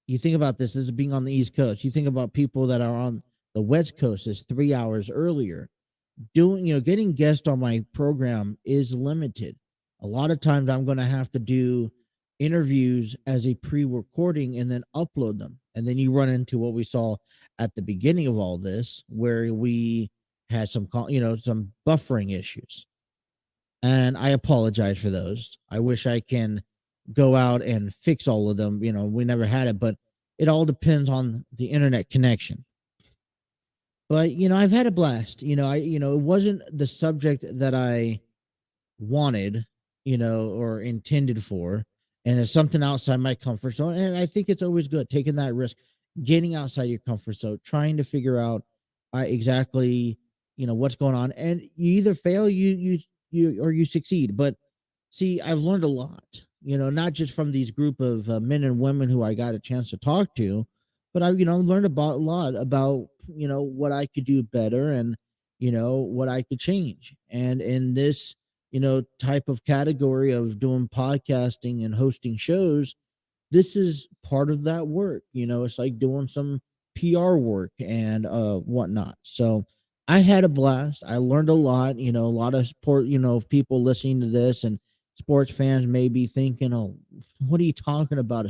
Speaker 2: You think about this is being on the East Coast. You think about people that are on the West Coast is 3 hours earlier. Getting guests on my program is limited. A lot of times I'm going to have to do interviews as a pre-recording and then upload them. And then you run into what we saw at the beginning of all this, where we had some buffering issues. And I apologize for those. I wish I can go out and fix all of them. We never had it, but it all depends on the internet connection. But I've had a blast. It wasn't the subject that I wanted, or intended for, and it's something outside my comfort zone. And I think it's always good taking that risk, getting outside your comfort zone, trying to figure out exactly what's going on. And you either fail, or you succeed. But see, I've learned a lot. Not just from these group of men and women who I got a chance to talk to, but I learned about a lot about what I could do better, and what I could change. And in this type of category of doing podcasting and hosting shows, this is part of that work. It's like doing some PR work and whatnot. So I had a blast. I learned a lot. A lot of support. People listening to this and sports fans may be thinking, "Oh, what are you talking about?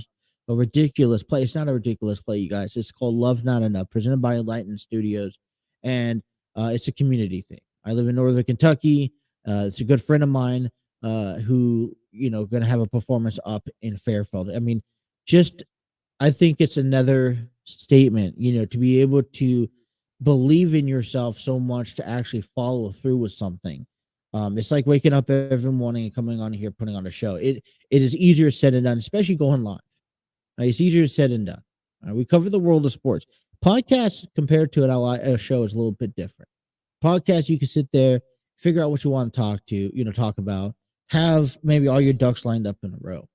Speaker 2: A ridiculous play." It's not a ridiculous play, you guys. It's called Love Not Enough, presented by Elightened Studios, and it's a community thing. I live in Northern Kentucky. It's a good friend of mine who going to have a performance up in Fairfield. I mean, just I think it's another statement, to be able to believe in yourself so much to actually follow through with something. It's like waking up every morning and coming on here, putting on a show. It is easier said than done, especially going live. It's easier said than done. We cover the world of sports. Podcasts compared to a show is a little bit different. Podcasts, you can sit there, figure out what you want to talk about, have maybe all your ducks lined up in a row,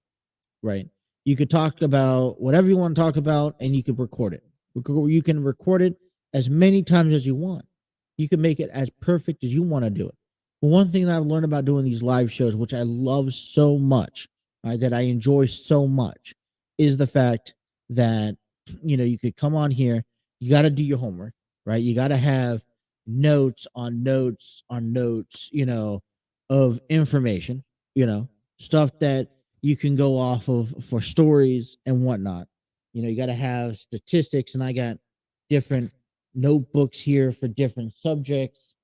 Speaker 2: right? You could talk about whatever you want to talk about, and you could record it. You can record it as many times as you want. You can make it as perfect as you want to do it. But one thing that I've learned about doing these live shows, which I love so much, right, that I enjoy so much, is the fact that you could come on here. You got to do your homework, right? You got to have notes on notes on notes, of information, stuff that you can go off of for stories and whatnot. You got to have statistics, and I got different notebooks here for different subjects,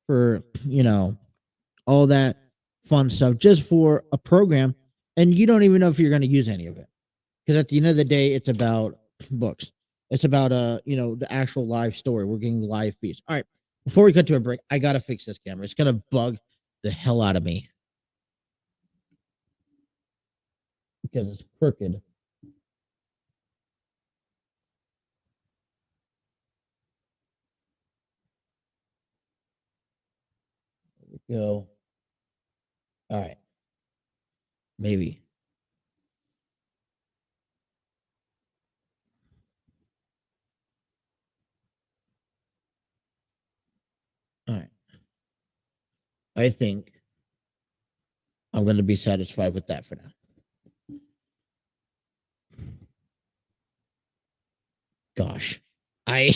Speaker 2: for all that fun stuff, just for a program. And you don't even know if you're going to use any of it, because at the end of the day, it's about books. It's about the actual live story. We're getting live feeds. All right, before we cut to a break, I gotta fix this camera. It's gonna bug the hell out of me because it's crooked. There we go. All right, maybe. All right, I think I'm going to be satisfied with that for now. Gosh, I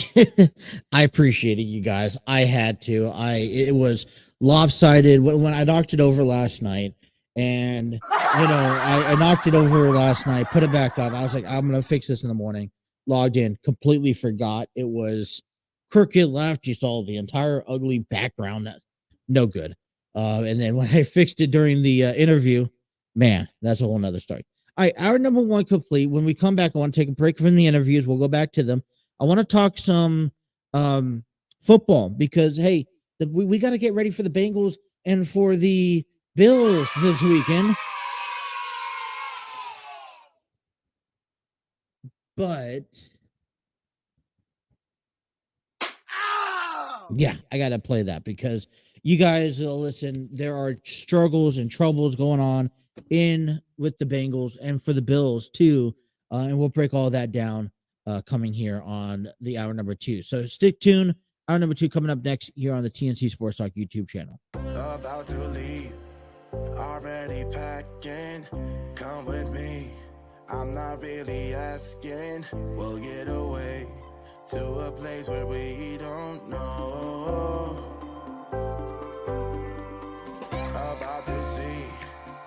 Speaker 2: I appreciate it, you guys. I had to. It was lopsided when I knocked it over last night, and I knocked it over last night, put it back up. I was like, I'm gonna fix this in the morning. Logged in, completely forgot it was crooked left. You saw the entire ugly background. That no good. And then when I fixed it during the interview, man, that's a whole nother story. All right, hour number one complete. When we come back, I want to take a break from the interviews. We'll go back to them. I want to talk some football, because hey, we got to get ready for the Bengals and for the Bills this weekend. But Yeah, I gotta play that because you guys listen. There are struggles and troubles going on in with the Bengals and for the Bills too, and we'll break all that down coming here on the hour number 2. So stick tuned. Hour number 2 coming up next here on the TNC Sports Talk YouTube channel.
Speaker 5: About to leave, already packing. Come with me. I'm not really asking. We'll get away to a place where we don't know. About to see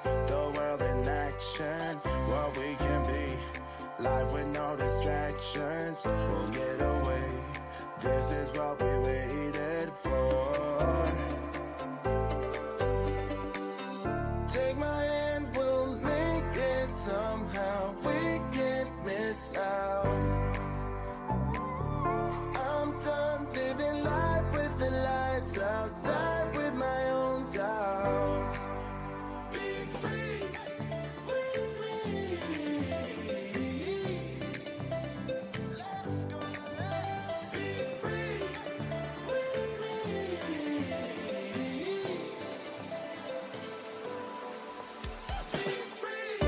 Speaker 5: the world in action, what we can be. Life with no distractions. We'll get away. This is what we waited for. Take my hand, we'll make it somehow. We can't miss out. I'm done living life with the lights out. Die with my own doubts. Be free with me. Let's go, let's be free with me. Be free.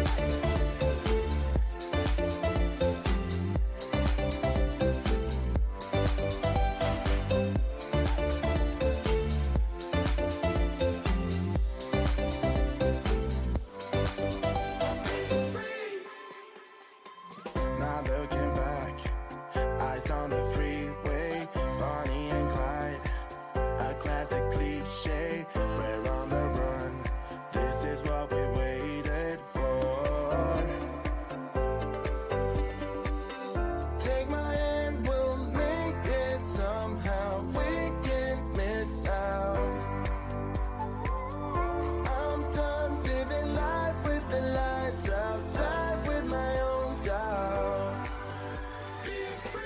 Speaker 5: Not looking back, eyes on the freeway, Bonnie and Clyde, a classic cliche. We're on the run. This is what we waited for. Take my hand, we'll make it somehow. We can't miss out. I'm done living life with the lights out. Die with my own doubts. Be free.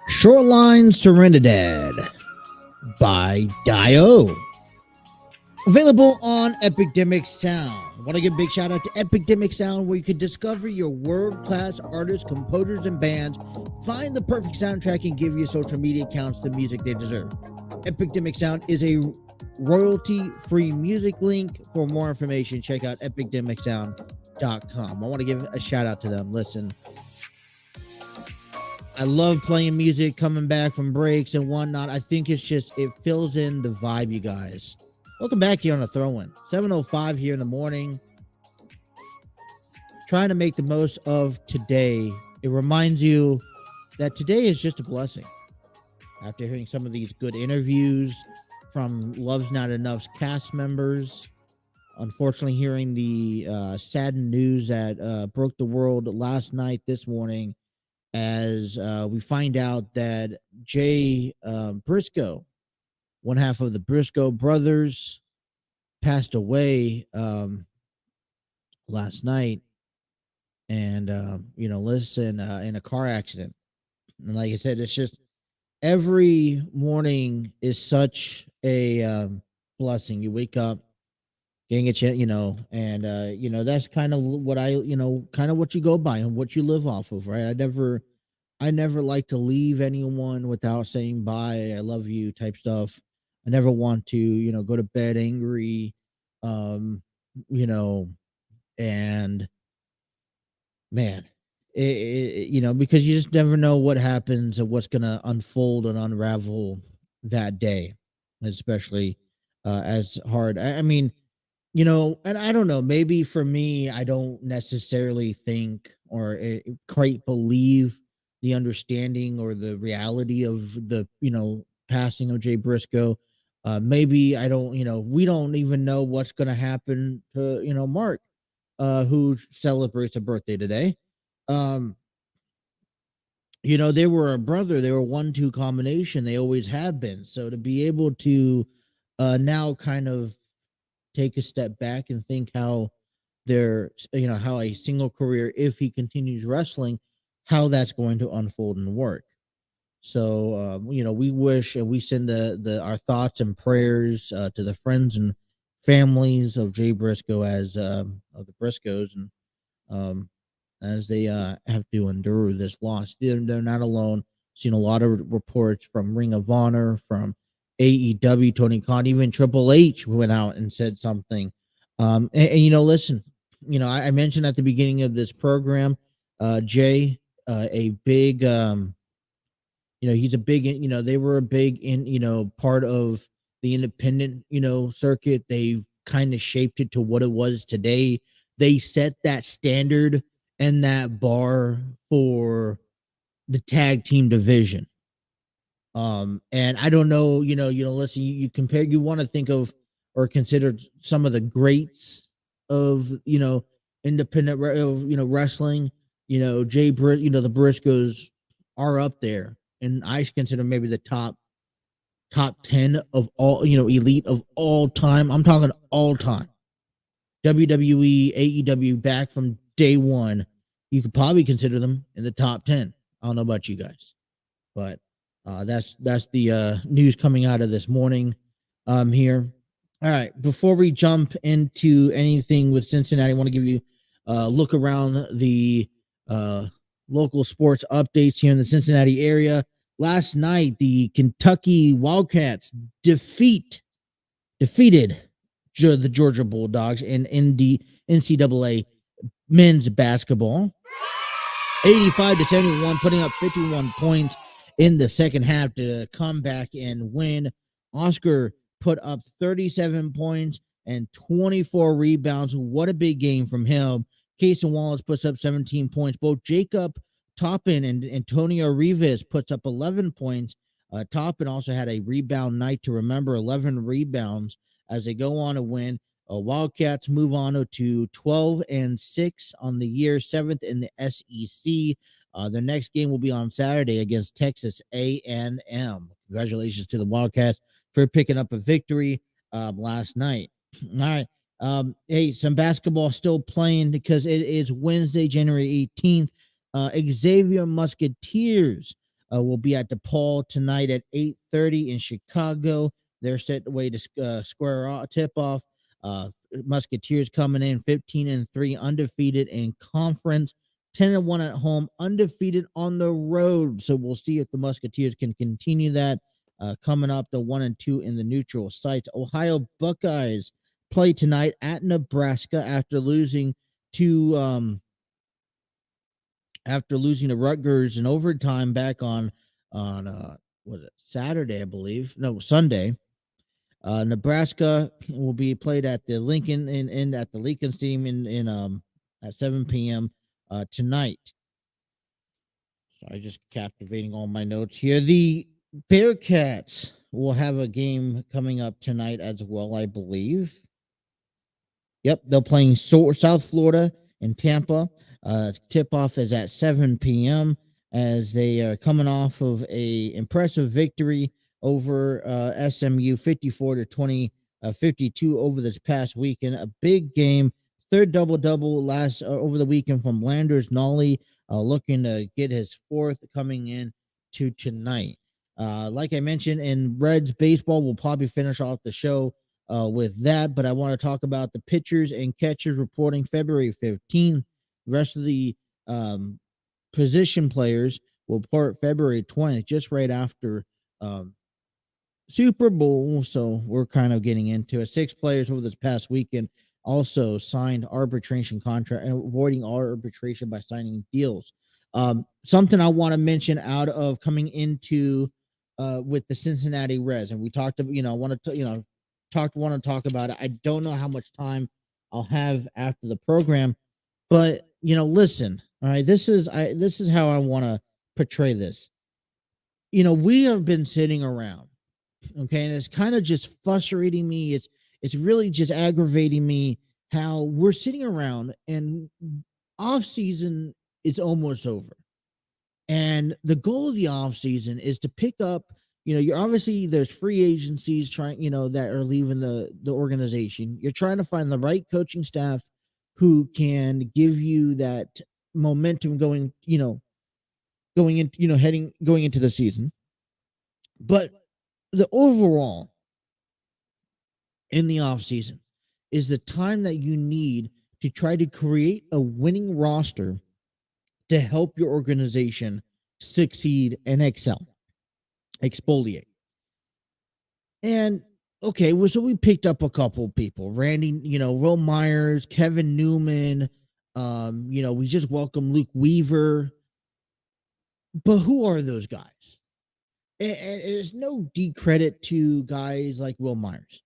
Speaker 2: Shoreline Serenidad by Dio. Available on Epidemic Sound. I want to give a big shout out to Epidemic Sound, where you can discover your world-class artists, composers, and bands, find the perfect soundtrack, and give your social media accounts the music they deserve. Epidemic Sound is a royalty-free music link. For more information, check out epidemicsound.com. I want to give a shout out to them. Listen, I love playing music, coming back from breaks and whatnot. I think it's just, it fills in the vibe, you guys. Welcome back here on a throw-in. 7:05 here in the morning. Trying to make the most of today. It reminds you that today is just a blessing. After hearing some of these good interviews from Love's Not Enough's cast members, unfortunately hearing the saddened news that broke the world last night, this morning, as we find out that Jay Briscoe, one half of the Briscoe brothers, passed away last night. And, listen, in a car accident. And like I said, it's just every morning is such a blessing. You wake up, getting a chance, and that's kind of what kind of what you go by and what you live off of, right? I never like to leave anyone without saying bye, I love you type stuff. I never want to, go to bed angry, um, you know, and man, because you just never know what happens and what's gonna unfold and unravel that day, especially as hard. I mean, and I don't know, maybe for me, I don't necessarily think or quite believe the understanding or the reality of the, passing of Jay Briscoe. Maybe I don't, we don't even know what's going to happen to, Mark, who celebrates a birthday today. Um, they were a brother, they were 1-2 combination, they always have been. So to be able to now kind of take a step back and think how how a single career, if he continues wrestling, how that's going to unfold and work. So we wish and we send the our thoughts and prayers to the friends and families of Jay Briscoe, as of the Briscoes, and um as they have to endure this loss. They're not alone. Seen a lot of reports from Ring of Honor, from AEW, Tony Khan, even Triple H went out and said something. Listen, I mentioned at the beginning of this program, Jay, a big, he's a big, they were a big in, part of the independent, circuit. They've kind of shaped it to what it was today. They set that standard and that bar for the tag team division. And I don't know, listen, you compare, you want to think of or consider some of the greats of, independent, wrestling, the Briscoes are up there. And I consider maybe the top 10 of all, elite of all time. I'm talking all time. WWE, AEW, back from day one. You could probably consider them in the top 10. I don't know about you guys, but that's the news coming out of this morning here. All right, before we jump into anything with Cincinnati, I want to give you a look around the local sports updates here in the Cincinnati area. Last night, the Kentucky Wildcats defeated the Georgia Bulldogs in the NCAA men's basketball, 85-71, putting up 51 points in the second half to come back and win. Oscar put up 37 points and 24 rebounds. What a big game from him. Casey Wallace puts up 17 points. Both Jacob Toppin and Antonio Rivas puts up 11 points. Toppin also had a rebound night to remember, 11 rebounds as they go on to win. Wildcats move on to 12-6 on the year, 7th in the SEC. Their next game will be on Saturday against Texas A&M. Congratulations to the Wildcats for picking up a victory last night. All right. Hey, some basketball still playing because it is Wednesday, January 18th. Xavier Musketeers will be at DePaul tonight at 8:30 in Chicago. They're set away to square off, tip off. Musketeers coming in 15-3, undefeated in conference, 10-1 at home, undefeated on the road. So we'll see if the Musketeers can continue that. Coming up, the 1-2 in the neutral sites. Ohio Buckeyes play tonight at Nebraska after losing to Rutgers in overtime back on was it Saturday, I believe? No, Sunday. Nebraska will be played at the Lincoln at the Lincoln Stadium at 7 p.m. Tonight. Sorry, just captivating all my notes here. The Bearcats will have a game coming up tonight as well, I believe. Yep, they're playing South Florida and Tampa. Tip-off is at 7 p.m. as they are coming off of a impressive victory over SMU, 54-20, 52 over this past weekend. A big game, third double-double last over the weekend from Landers Nolly, looking to get his fourth coming in to tonight. Like I mentioned, in Reds baseball, we'll probably finish off the show with that. But I want to talk about the pitchers and catchers reporting February 15th. The rest of the position players will report February 20th, just right after Super Bowl. So we're kind of getting into it. 6 players over this past weekend also signed arbitration contract and avoiding arbitration by signing deals. Something I want to mention out of coming into with the Cincinnati Reds, and we talked about, I want to talk about it. I don't know how much time I'll have after the program, but listen, all right, this is how I want to portray this. We have been sitting around, okay, and it's kind of just frustrating me. It's really just aggravating me how we're sitting around and off season is almost over. And the goal of the off season is to pick up, you're obviously there's free agencies trying, that are leaving the organization. You're trying to find the right coaching staff who can give you that momentum going into the season. But the overall in the off season is the time that you need to try to create a winning roster to help your organization succeed and excel, exfoliate. And okay, so we picked up a couple of people, Randy, Will Myers, Kevin Newman. We just welcomed Luke Weaver. But who are those guys? And it's no decredit to guys like Will Myers,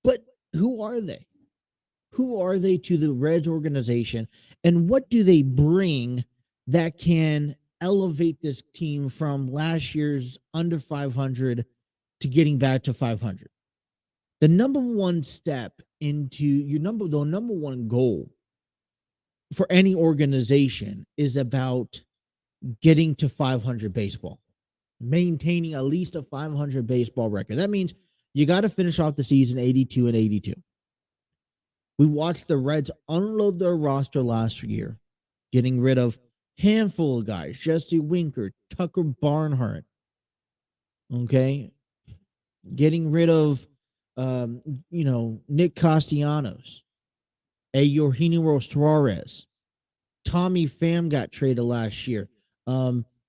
Speaker 2: but who are they? Who are they to the Reds organization, and what do they bring that can elevate this team from last year's under 500 to getting back to 500? The number one step into the number one goal for any organization is about getting to 500 baseball, maintaining at least a 500 baseball record. That means you got to finish off the season 82-82. We watched the Reds unload their roster last year, getting rid of a handful of guys: Jesse Winker, Tucker Barnhart. Okay, getting rid of Nick Castellanos, Eugenio Suarez, Tommy Pham got traded last year.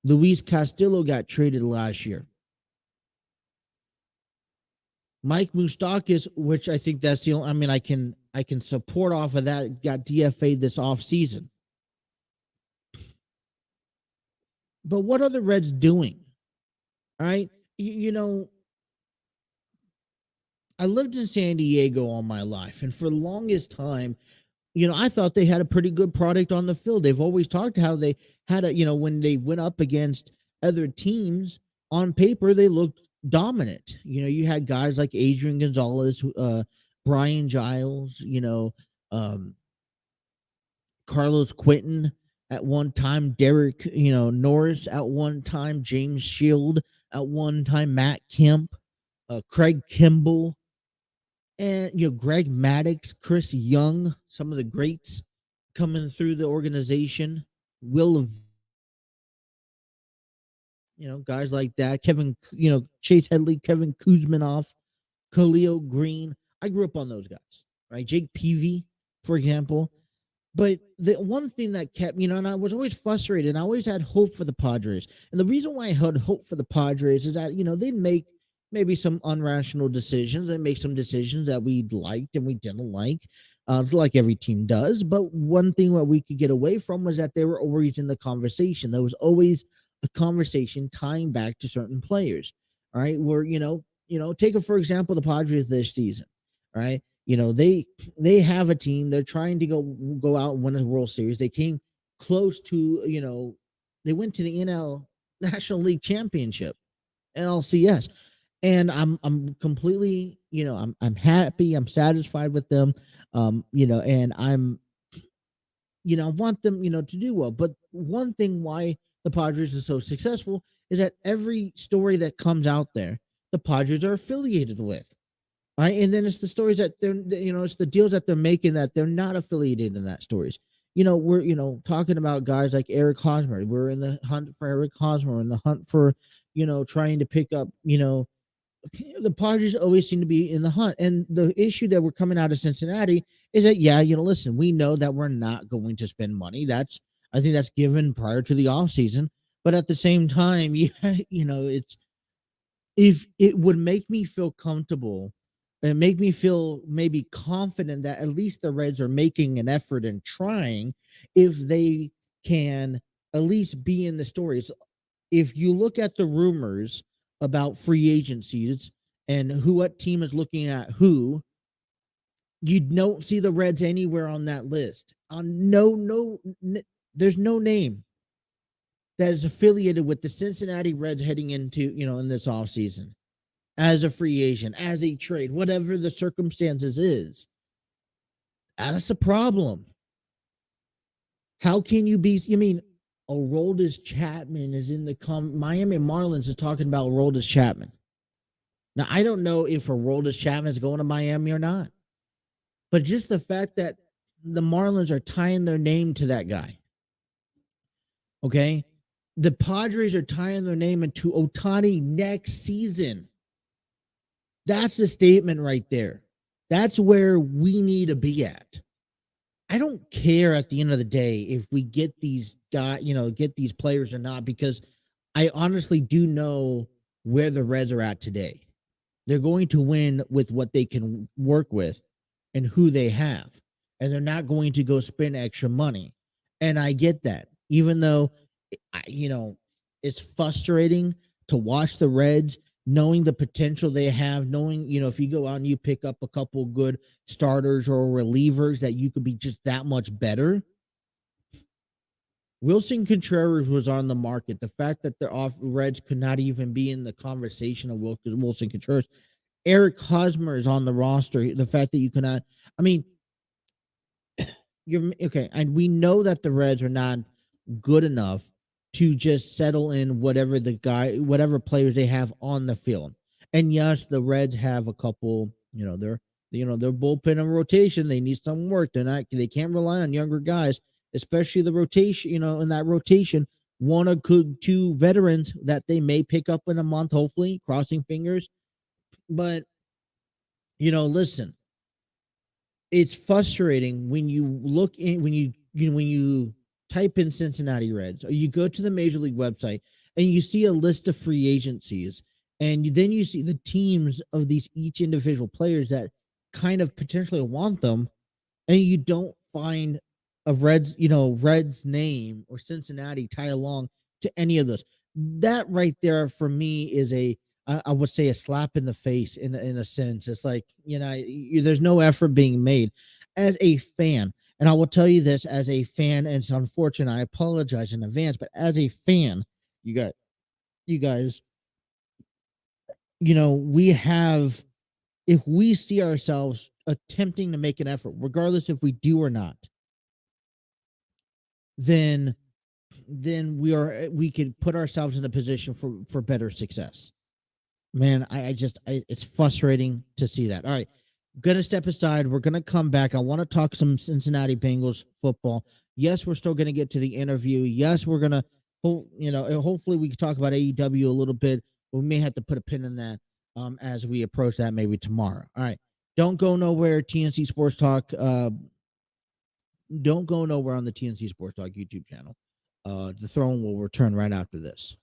Speaker 2: Luis Castillo got traded last year. Mike Moustakas, which I think that's the only, I can support off of that, got DFA'd this offseason. But what are the Reds doing? All right. I lived in San Diego all my life, and for the longest time, I thought they had a pretty good product on the field. They've always talked how they had when they went up against other teams, on paper, they looked dominant. You had guys like Adrian Gonzalez, Brian Giles, Carlos Quinton at one time, Derek, Norris at one time, James Shield at one time, Matt Kemp, Craig Kimball, and Greg Maddux, Chris Young, some of the greats coming through the organization. Guys like that. Kevin, Chase Headley, Kevin Kuzminoff, Khalil Green. I grew up on those guys, right? Jake Peavy, for example. But the one thing that kept, and I was always frustrated, and I always had hope for the Padres. And the reason why I had hope for the Padres is that, they'd make maybe some unrational decisions. They make some decisions that we liked and we didn't like every team does. But one thing that we could get away from was that they were always in the conversation. There was always a conversation tying back to certain players. All right. Where, take it, for example, the Padres this season. All right. They have a team. They're trying to go out and win a World Series. They came close to, they went to the NL National League Championship, NLCS. And I'm completely, I'm happy. I'm satisfied with them. And I'm, I want them, to do well. But one thing why the Padres are so successful is that every story that comes out there, the Padres are affiliated with. Right. And then it's the stories that it's the deals that they're making that they're not affiliated in that stories. We're, talking about guys like Eric Hosmer. We're in the hunt for Eric Hosmer, in the hunt for, trying to pick up, the Padres always seem to be in the hunt. And the issue that we're coming out of Cincinnati is that, yeah, listen, we know that we're not going to spend money. I think that's given prior to the offseason. But at the same time, it's, if it would make me feel comfortable and make me feel maybe confident that at least the Reds are making an effort and trying, if they can at least be in the stories. If you look at the rumors about free agencies and what team is looking at who, you don't see the Reds anywhere on that list. There's no name that is affiliated with the Cincinnati Reds heading into, in this offseason as a free agent, as a trade, whatever the circumstances is. That's a problem. How can you be? Aroldis Chapman is in the Miami Marlins is talking about Aroldis Chapman. Now, I don't know if Aroldis Chapman is going to Miami or not, but just the fact that the Marlins are tying their name to that guy. Okay. The Padres are tying their name into Ohtani next season. That's the statement right there. That's where we need to be at. I don't care at the end of the day if we get these guys, get these players or not, because I honestly do know where the Reds are at today. They're going to win with what they can work with and who they have. And they're not going to go spend extra money. And I get that, even though, it's frustrating to watch the Reds, knowing the potential they have, knowing, if you go out and you pick up a couple good starters or relievers, that you could be just that much better. Wilson Contreras was on the market. The fact that the Reds could not even be in the conversation of Wilson Contreras. Eric Hosmer is on the roster. The fact that you cannot, you're okay. And we know that the Reds are not good enough to just settle in whatever players they have on the field. And yes, the Reds have a couple, their bullpen and rotation. They need some work. They can't rely on younger guys, especially the rotation, in that rotation, one or two veterans that they may pick up in a month, hopefully, crossing fingers. But, listen, it's frustrating when you look in, when you type in Cincinnati Reds, or you go to the Major League website and you see a list of free agencies, and then you see the teams of each individual players that kind of potentially want them, and you don't find a Reds name or Cincinnati tie along to any of those. That right there for me is I would say a slap in the face in a sense. It's like, there's no effort being made as a fan. And I will tell you this as a fan, and it's unfortunate, I apologize in advance, but as a fan, you guys, we have, if we see ourselves attempting to make an effort, regardless if we do or not, then we could put ourselves in a position for better success. Man, it's frustrating to see that. All right, gonna step aside. We're gonna come back. I want to talk some Cincinnati Bengals football. Yes, we're still gonna get to the interview. Yes, we're gonna, hopefully we can talk about AEW a little bit. We may have to put a pin in that as we approach that maybe tomorrow. All right, don't go nowhere. TNC Sports Talk. Don't go nowhere on the TNC Sports Talk YouTube channel. The Throne will return right after this.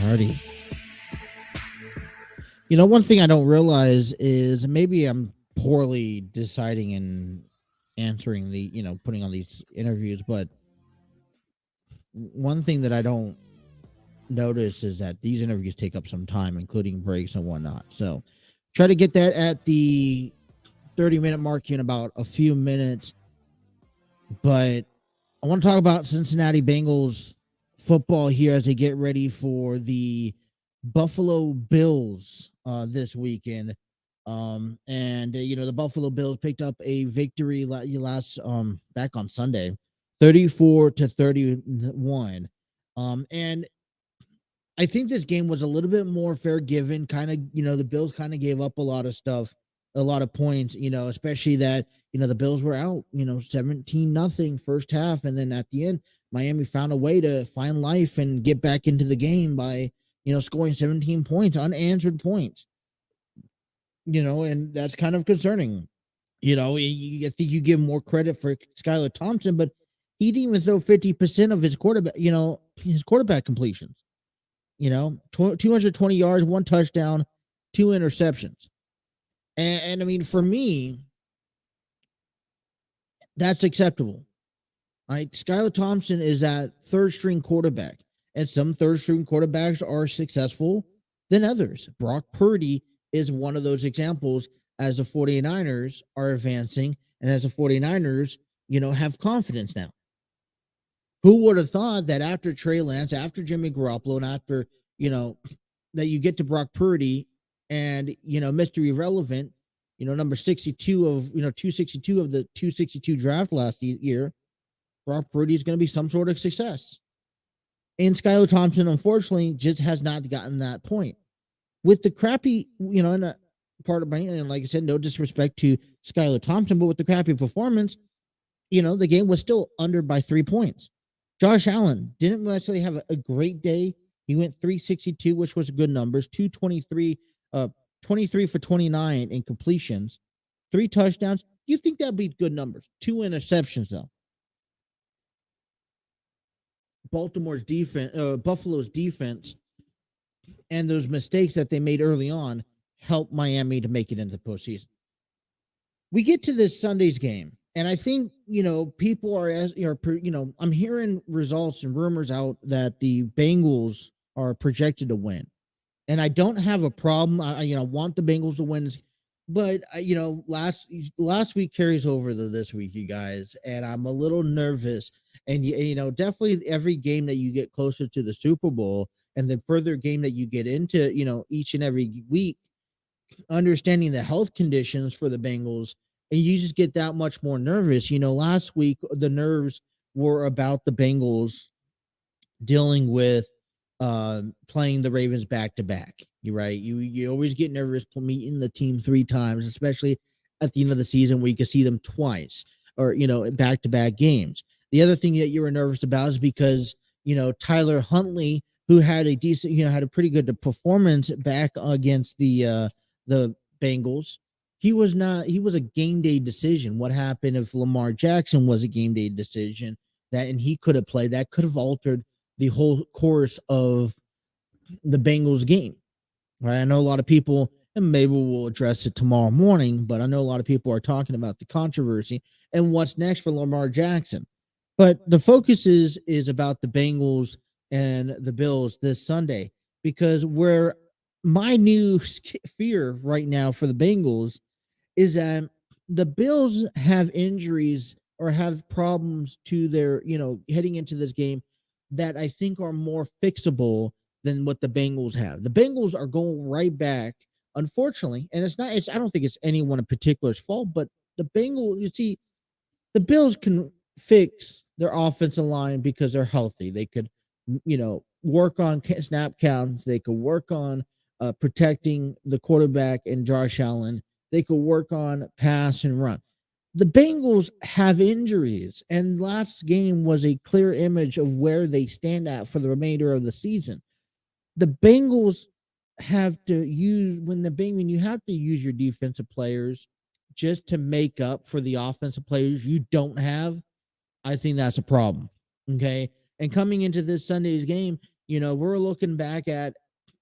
Speaker 2: Alrighty. One thing I don't realize is maybe I'm poorly deciding and answering putting on these interviews, but one thing that I don't notice is that these interviews take up some time, including breaks and whatnot. So try to get that at the 30-minute mark in about a few minutes. But I want to talk about Cincinnati Bengals football here as they get ready for the Buffalo Bills this weekend. The Buffalo Bills picked up a victory last back on Sunday, 34-31. And I think this game was a little bit more fair given. Kind of, the Bills kind of gave up a lot of stuff, a lot of points, especially that, the Bills were out, 17-0 first half. And then at the end, Miami found a way to find life and get back into the game by, scoring 17 points, unanswered points, and that's kind of concerning. I think you give more credit for Skylar Thompson, but he didn't even throw 50% of his quarterback completions. 220 yards, 1 touchdown, 2 interceptions. And I mean, for me, that's acceptable. Right? Skylar Thompson is that third string quarterback, and some third string quarterbacks are successful than others. Brock Purdy is one of those examples as the 49ers are advancing and as the 49ers, have confidence now. Who would have thought that after Trey Lance, after Jimmy Garoppolo, and after, that you get to Brock Purdy and, Mr. Irrelevant, number 62 of, 262 of the 262 draft last year, Brock Purdy is going to be some sort of success. And Skylar Thompson, unfortunately, just has not gotten that point. With the crappy, and part of my, and like I said, no disrespect to Skylar Thompson, but with the crappy performance, the game was still under by 3 points. Josh Allen didn't necessarily have a great day. He went 362, which was good numbers, 223, 23 for 29 in completions, 3 touchdowns. You think that'd be good numbers? 2 interceptions, though. Buffalo's defense and those mistakes that they made early on helped Miami to make it into the postseason. We get to this Sunday's game, and I think, people I'm hearing results and rumors out that the Bengals are projected to win. And I don't have a problem. I want the Bengals to win, but last week carries over to this week, you guys, and I'm a little nervous. And definitely every game that you get closer to the Super Bowl, and the further game that you get into, each and every week, understanding the health conditions for the Bengals, and you just get that much more nervous. Last week the nerves were about the Bengals dealing with playing the Ravens back to back. You're right. You always get nervous meeting the team 3 times, especially at the end of the season where you can see them twice or, back to back games. The other thing that you were nervous about is because, Tyler Huntley, who had a decent, had a pretty good performance back against the Bengals. He was a game day decision. What happened if Lamar Jackson was a game day decision and he could have played, that could have altered the whole course of the Bengals game, right? I know a lot of people, and maybe we'll address it tomorrow morning, but I know a lot of people are talking about the controversy and what's next for Lamar Jackson. But the focus is about the Bengals and the Bills this Sunday, because where my new fear right now for the Bengals is that the Bills have injuries or have problems to their, heading into this game that I think are more fixable than what the Bengals have. The Bengals are going right back, unfortunately, and I don't think it's anyone in particular's fault, but the Bengals, the Bills can fix their offensive line because they're healthy. They could, work on snap counts. They could work on protecting the quarterback and Josh Allen. They could work on pass and run. The Bengals have injuries, and last game was a clear image of where they stand at for the remainder of the season. The Bengals have to use when you have to use your defensive players just to make up for the offensive players you don't have. I think that's a problem. Okay. And coming into this Sunday's game, We're looking back at,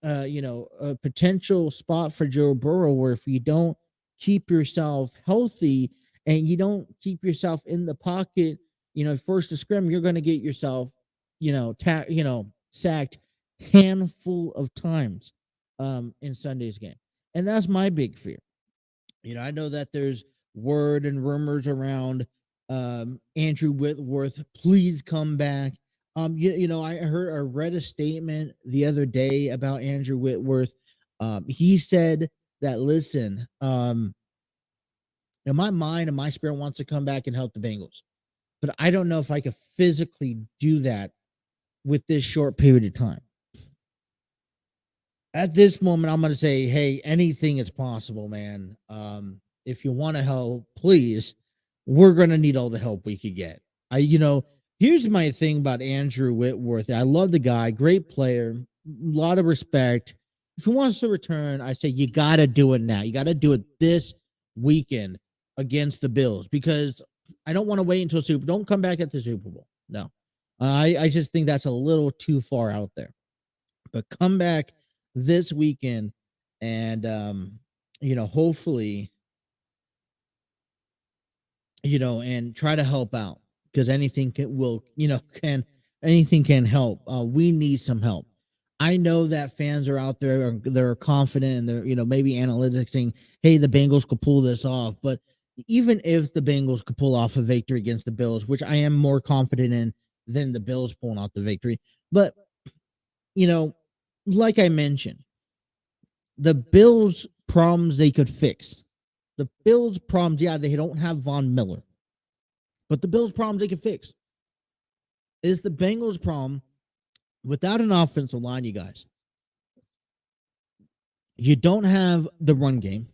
Speaker 2: a potential spot for Joe Burrow where if you don't keep yourself healthy and you don't keep yourself in the pocket, first to scrim, you're going to get yourself, sacked handful of times in Sunday's game. And that's my big fear. I know that there's word and rumors around Andrew Whitworth, please come back. I read a statement the other day about Andrew Whitworth. He said that, listen, my mind and my spirit wants to come back and help the Bengals, but I don't know if I could physically do that with this short period of time. At this moment, I'm going to say, hey, anything is possible, man. If you want to help, please, we're going to need all the help we could get. Here's my thing about Andrew Whitworth. I love the guy, great player, a lot of respect. If he wants to return, I say you got to do it now. You got to do it this weekend against the Bills, because I don't want to wait until Don't come back at the Super Bowl. No, I just think that's a little too far out there. But come back this weekend and hopefully and try to help out, because anything anything can help. We need some help. I know that fans are out there, they're confident, and they're maybe analytics saying, hey, the Bengals could pull this off. But even if the Bengals could pull off a victory against the Bills, which I am more confident in than the Bills pulling off the victory, but like I mentioned, the Bills' problems they could fix. The Bills' problems, they don't have Von Miller. But the Bills' problems they could fix. Is the Bengals' problem without an offensive line, you guys. You don't have the run game,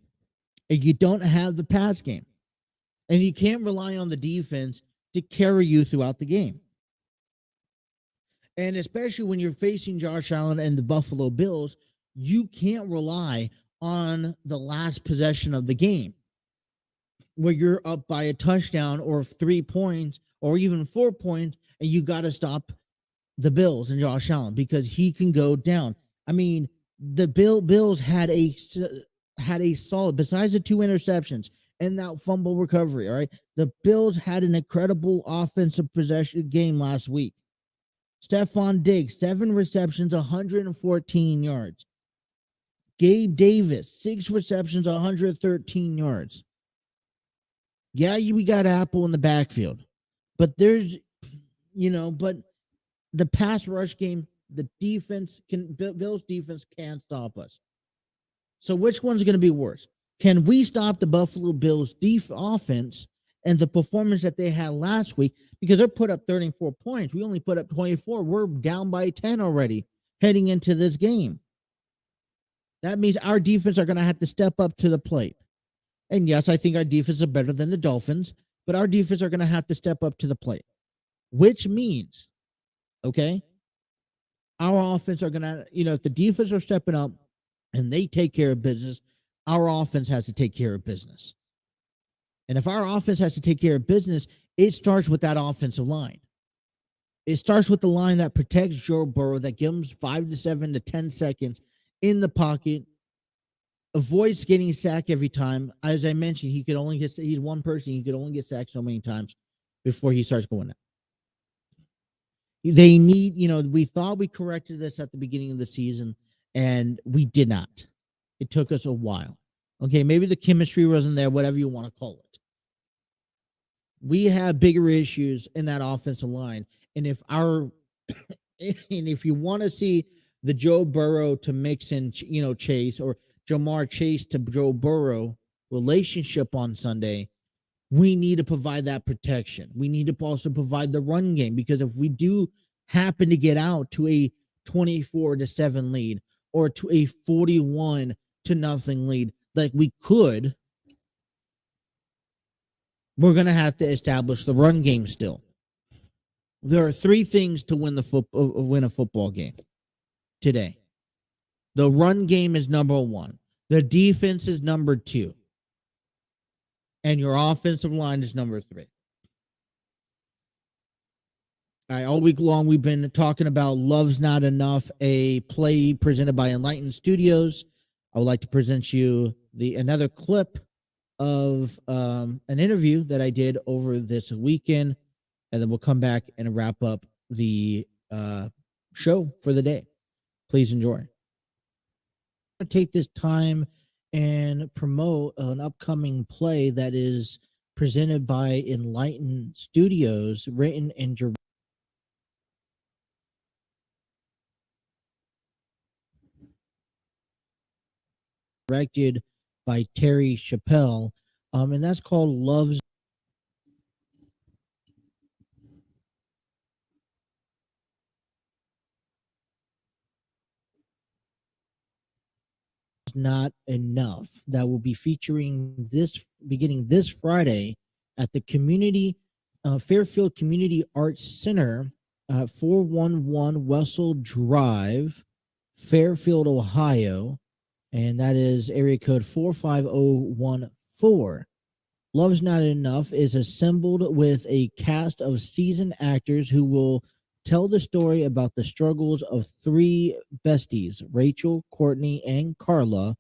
Speaker 2: and you don't have the pass game. And you can't rely on the defense to carry you throughout the game. And especially when you're facing Josh Allen and the Buffalo Bills, you can't rely on the last possession of the game where you're up by a touchdown or 3 points or even 4 points, and you got to stop the Bills and Josh Allen because he can go down. I mean, the Bills had a solid, besides the 2 interceptions and that fumble recovery, all right? The Bills had an incredible offensive possession game last week. Stephon Diggs, 7 receptions, 114 yards. Gabe Davis, 6 receptions, 113 yards. Yeah, we got Apple in the backfield. But there's, but the pass rush game, the defense Bill's defense can't stop us. So which one's going to be worse? Can we stop the Buffalo Bills offense and the performance that they had last week? Because they put up 34 points. We only put up 24. We're down by 10 already heading into this game. That means our defense are going to have to step up to the plate. And yes, I think our defense is better than the Dolphins, but our defense are going to have to step up to the plate, which means, okay, our offense are going to, if the defense are stepping up and they take care of business, our offense has to take care of business. And if our offense has to take care of business, it starts with that offensive line. It starts with the line that protects Joe Burrow, that gives him 5 to 7 to 10 seconds in the pocket, avoids getting sacked every time. As I mentioned, he's one person, he could only get sacked so many times before he starts going out. They need, we thought we corrected this at the beginning of the season, and we did not. It took us a while. Okay, maybe the chemistry wasn't there, whatever you want to call it. We have bigger issues in that offensive line. And if you want to see the Joe Burrow to mix in, Chase, or Jamar Chase to Joe Burrow relationship on Sunday, we need to provide that protection. We need to also provide the run game, because if we do happen to get out to a 24-7 lead or to a 41-0 lead, like we could, we're going to have to establish the run game still. There are 3 things to win a football game today. The run game is number 1. The defense is number 2. And your offensive line is number 3. all week long we've been talking about Love's Not Enough, a play presented by Elightened Studios. I would like to present you another clip of an interview that I did over this weekend, and then we'll come back and wrap up the show for the day. Please enjoy. I'm going to take this time and promote an upcoming play that is presented by Elightened Studios, written and directed by Terry Chappelle, and that's called Love's Not Enough. That will be featuring beginning this Friday at the Fairfield Community Arts Center, 411 Wessel Drive, Fairfield, Ohio, and that is area code 45014. Love's Not Enough is assembled with a cast of seasoned actors who will tell the story about the struggles of three besties, Rachel, Courtney, and Carla,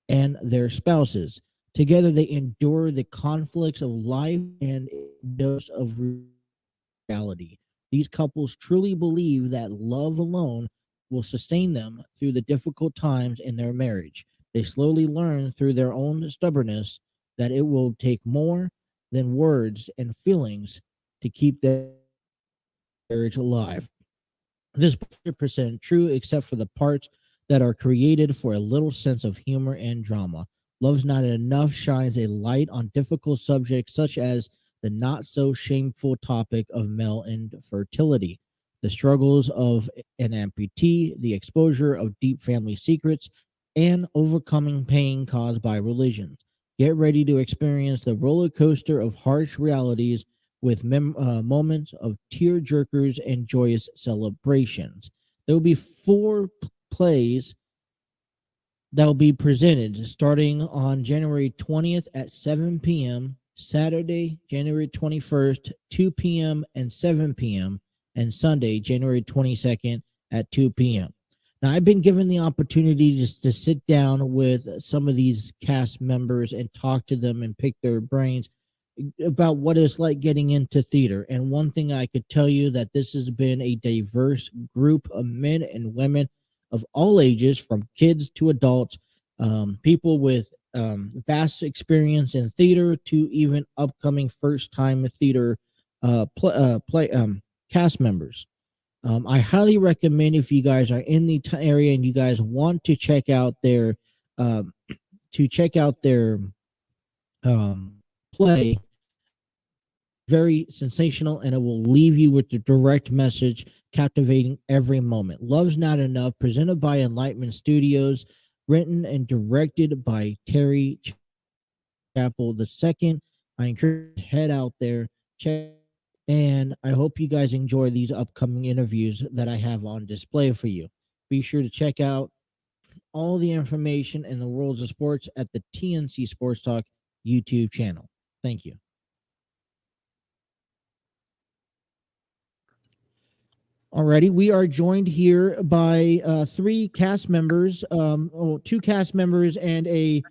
Speaker 2: and their spouses. Together, they endure the conflicts of life and a dose of reality. These couples truly believe that love alone will sustain them through the difficult times in their marriage. They slowly learn through their own stubbornness that it will take more than words and feelings to keep their marriage alive. This is 100% true, except for the parts that are created for a little sense of humor and drama. Love's Not Enough shines a light on difficult subjects such as the not so shameful topic of male infertility, the struggles of an amputee, the exposure of deep family secrets, and overcoming pain caused by religions. Get ready to experience the roller coaster of harsh realities with moments of tear-jerkers and joyous celebrations. There will be 4 plays that will be presented starting on January 20th at 7 p.m., Saturday, January 21st, 2 p.m. and 7 p.m., and Sunday, January 22nd at 2 p.m. Now, I've been given the opportunity just to sit down with some of these cast members and talk to them and pick their brains about what it's like getting into theater. And one thing I could tell you that this has been a diverse group of men and women of all ages, from kids to adults, people with vast experience in theater to even upcoming first-time theater cast members. I highly recommend, if you guys are in the area and you guys want to check out their play, very sensational, and it will leave you with the direct message, captivating every moment. Love's Not Enough, presented by Elightened Studios, written and directed by Terry Chappell II. I encourage you to head out there, check, and I hope you guys enjoy these upcoming interviews that I have on display for you. Be sure to check out all the information in the world of sports at the TNC Sports Talk YouTube channel. Thank you. Alrighty, we are joined here by 3 cast members, 2 cast members and a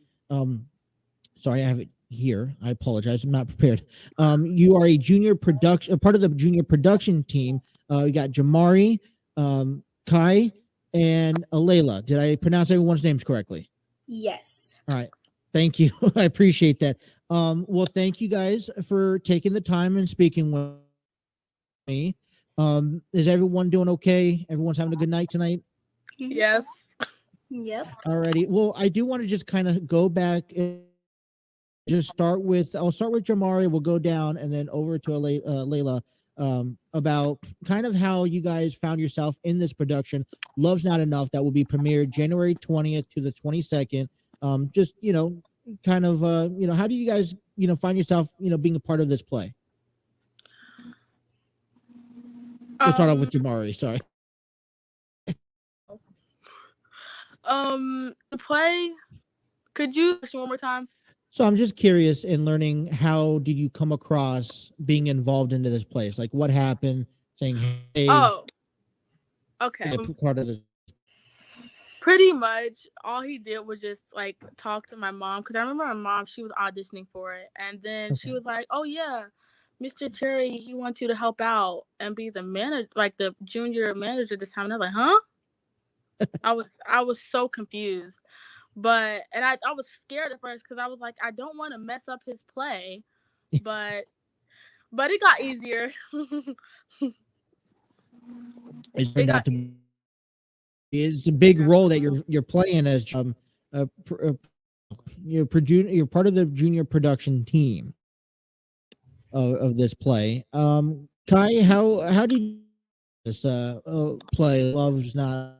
Speaker 2: sorry, I have it here. I apologize. I'm not prepared. You are a part of the junior production team. We got Jamari, Kai, and Alayla. Did I pronounce everyone's names correctly?
Speaker 6: Yes.
Speaker 2: All right. Thank you. I appreciate that. Well, thank you guys for taking the time and speaking with me. Is everyone doing okay? Everyone's having a good night tonight?
Speaker 4: Yes.
Speaker 6: Yep.
Speaker 2: Alrighty. Well, I do want to just kind of go back and just I'll start with Jamari. We'll go down and then over to Layla, about kind of how you guys found yourself in this production, Love's Not Enough, that will be premiered January 20th to the 22nd. Just, kind of, how do you guys, find yourself, being a part of this play? We'll start off with Jamari. Sorry.
Speaker 7: The play. Could you question one more time?
Speaker 2: So I'm just curious in learning, how did you come across being involved into this place? Like, what happened? saying, "Hey,
Speaker 7: Oh, okay.
Speaker 2: part of this."
Speaker 7: Pretty much all he did was just like talk to my mom, because I remember my mom, she was auditioning for it, and then she
Speaker 2: Okay.
Speaker 7: was like, "Oh yeah, Mr. Terry, he wants you to help out and be the manager, like the junior manager this time." And I was like, "Huh?" I was so confused, and I was scared at first because I was like, I don't want to mess up his play, but it got easier.
Speaker 2: It
Speaker 7: It
Speaker 2: turned out
Speaker 7: got
Speaker 2: to
Speaker 7: easier.
Speaker 2: be it's a big role that you're playing as you're part of the junior production team of this play. Kai, how did you this play Love's Not?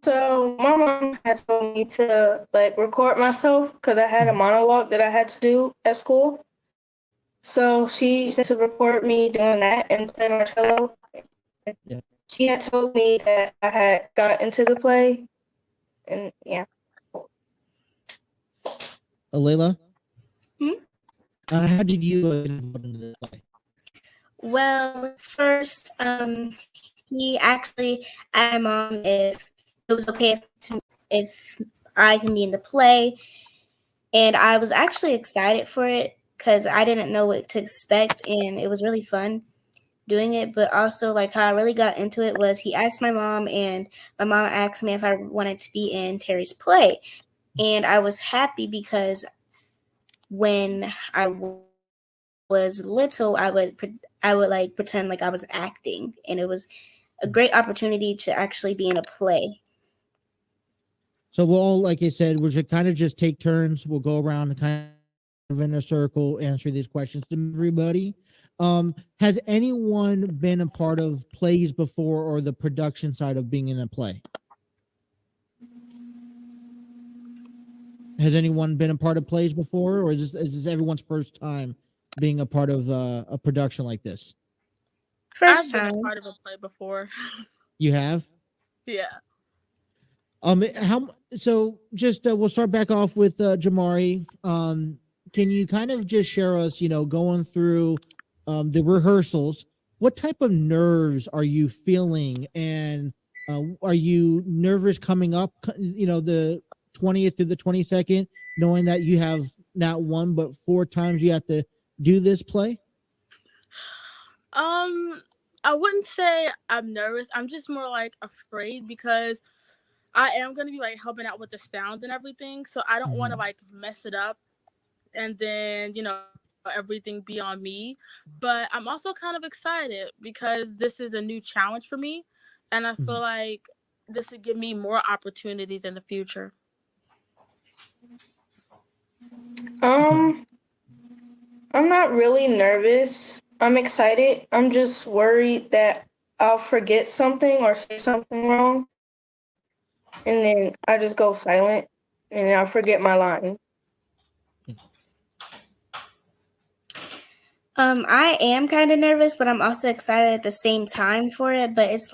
Speaker 8: So my mom had told me to like record myself because I had a monologue that I had to do at school. So she said to record me doing that and play my cello.
Speaker 2: Yeah.
Speaker 8: She had told me that I had got into the play, and yeah.
Speaker 2: Layla?
Speaker 6: Hmm?
Speaker 2: How did you get involved in this play?
Speaker 6: Well, first, he actually asked my mom if it was okay if I can be in the play, and I was actually excited for it because I didn't know what to expect, and it was really fun doing it. But also, like how I really got into it was he asked my mom, and my mom asked me if I wanted to be in Terry's play, and I was happy because when I was little, I would like pretend like I was acting, and it was a great opportunity to actually be in a play.
Speaker 2: So we'll all, like I said, we should kind of just take turns. We'll go around and kind of in a circle, answer these questions to everybody. Has anyone been a part of plays before or the production side of being in a play? Has anyone been a part of plays before, or is this everyone's first time being a part of a production like this?
Speaker 6: First
Speaker 7: I've been a
Speaker 6: time.
Speaker 7: part of a play before.
Speaker 2: You have?
Speaker 7: Yeah.
Speaker 2: How so? Just we'll start back off with Jamari. Can you kind of just share us, going through the rehearsals? What type of nerves are you feeling, and are you nervous coming up? The 20th to the 22nd, knowing that you have not one but 4 times you have to do this play.
Speaker 7: I wouldn't say I'm nervous. I'm just more like afraid because I am going to be like helping out with the sounds and everything. So I don't want to like mess it up and then, everything be on me. But I'm also kind of excited because this is a new challenge for me. And I feel like this would give me more opportunities in the future.
Speaker 8: I'm not really nervous. I'm excited. I'm just worried that I'll forget something or say something wrong, and then I just go silent, and then I'll forget my line.
Speaker 6: I am kind of nervous, but I'm also excited at the same time for it. But it's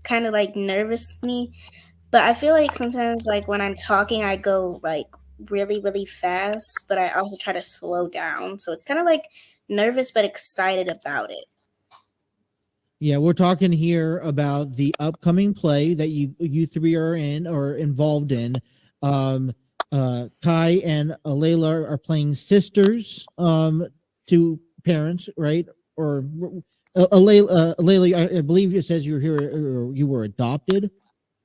Speaker 6: kind of like nervous me. But I feel like sometimes, like when I'm talking, I go like really, really fast, but I also try to slow down. So it's kind of like nervous but excited about it.
Speaker 2: Yeah, we're talking here about the upcoming play that you three are in or involved in. Kai and Layla are playing sisters to parents, right? Or Layla, I believe it says you're here or you were adopted.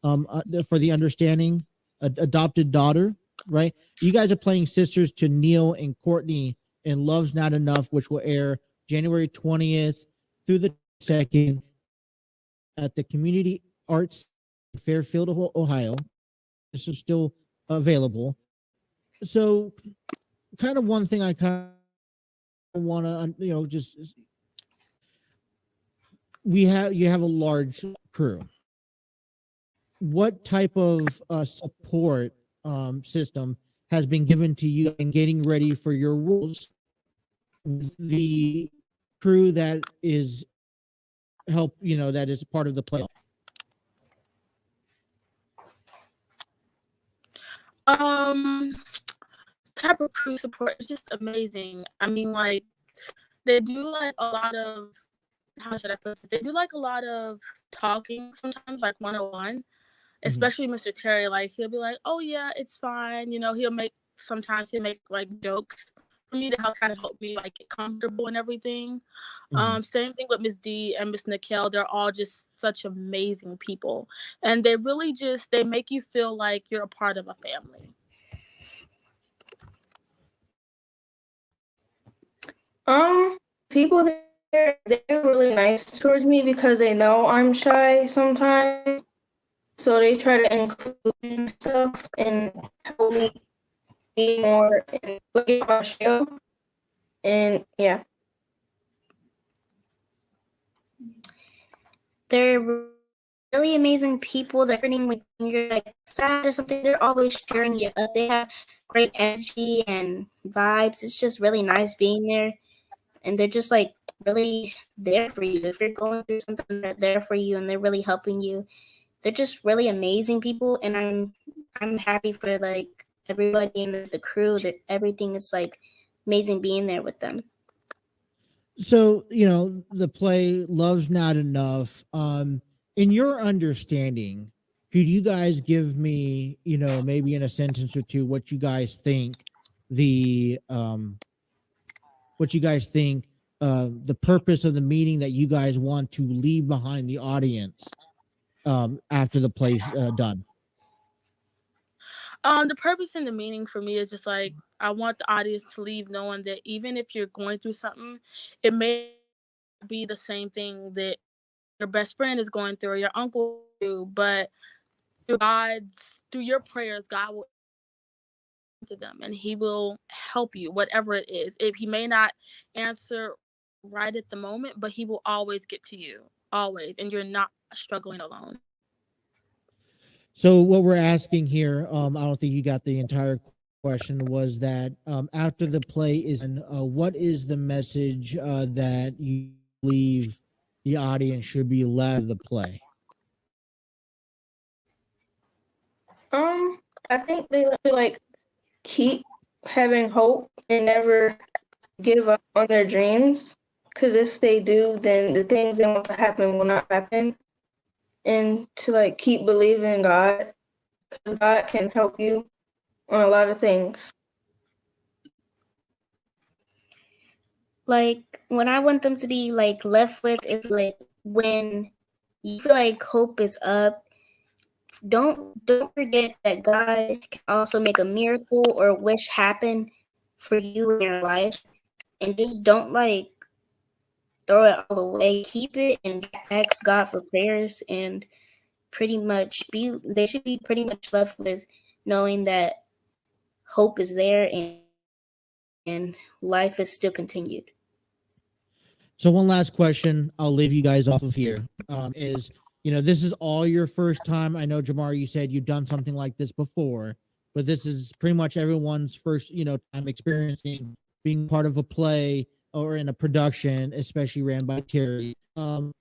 Speaker 2: For the understanding, adopted daughter, right? You guys are playing sisters to Neil and Courtney in Love's Not Enough, which will air January 20th through the 2nd at the Community Arts Fairfield, Ohio. This is still available. So, kind of one thing I kind of want to, just you have a large crew. What type of support system has been given to you in getting ready for your roles? The crew that is that is part of the play.
Speaker 7: Type of crew support is just amazing. I mean, like they do like a lot of, how should I put it? They do like a lot of talking sometimes, like 101, especially Mr. Terry. Like, he'll be like, oh, yeah, it's fine. You know, sometimes he'll make like jokes for me to help me like get comfortable and everything. Same thing with Miss D and Miss Nikhil. They're all just such amazing people. And they really they make you feel like you're a part of a family.
Speaker 8: People there, they're really nice towards me because they know I'm shy sometimes. So they try to include me and stuff and help me be more and look at my show. And yeah.
Speaker 6: They're really amazing people. They're hurting when you're like sad or something. They're always cheering you up. They have great energy and vibes. It's just really nice being there. And they're just like really there for you. If you're going through something, they're there for you and they're really helping you. They're just really amazing people, and I'm happy for like everybody in the crew. That everything is like amazing being there with them.
Speaker 2: So, the play Love's Not Enough. In your understanding, could you guys give me, maybe in a sentence or two, what you guys think the purpose of the meaning that you guys want to leave behind the audience after the play's done?
Speaker 7: The purpose and the meaning for me is just like, I want the audience to leave knowing that even if you're going through something, it may be the same thing that your best friend is going through or your uncle do, but through your prayers, God will to them and he will help you, whatever it is. If he may not answer right at the moment, but he will always get to you, always, and you're not struggling alone.
Speaker 2: So what we're asking here, I don't think you got the entire question, was that after the play is, what is the message that you believe the audience should be left of the play?
Speaker 8: I think they have to like keep having hope and never give up on their dreams. Because if they do, then the things they want to happen will not happen. And to like keep believing in God, because God can help you on a lot of things.
Speaker 6: Like, what I want them to be like left with is like, when you feel like hope is up, don't forget that God can also make a miracle or wish happen for you in your life, and just don't like throw it all away. Keep it and ask God for prayers, and they should be pretty much left with knowing that hope is there and life is still continued.
Speaker 2: So one last question I'll leave you guys off of here is, this is all your first time. I know, Jamar, you said you've done something like this before, but this is pretty much everyone's first, time experiencing being part of a play or in a production, especially ran by Terry. Does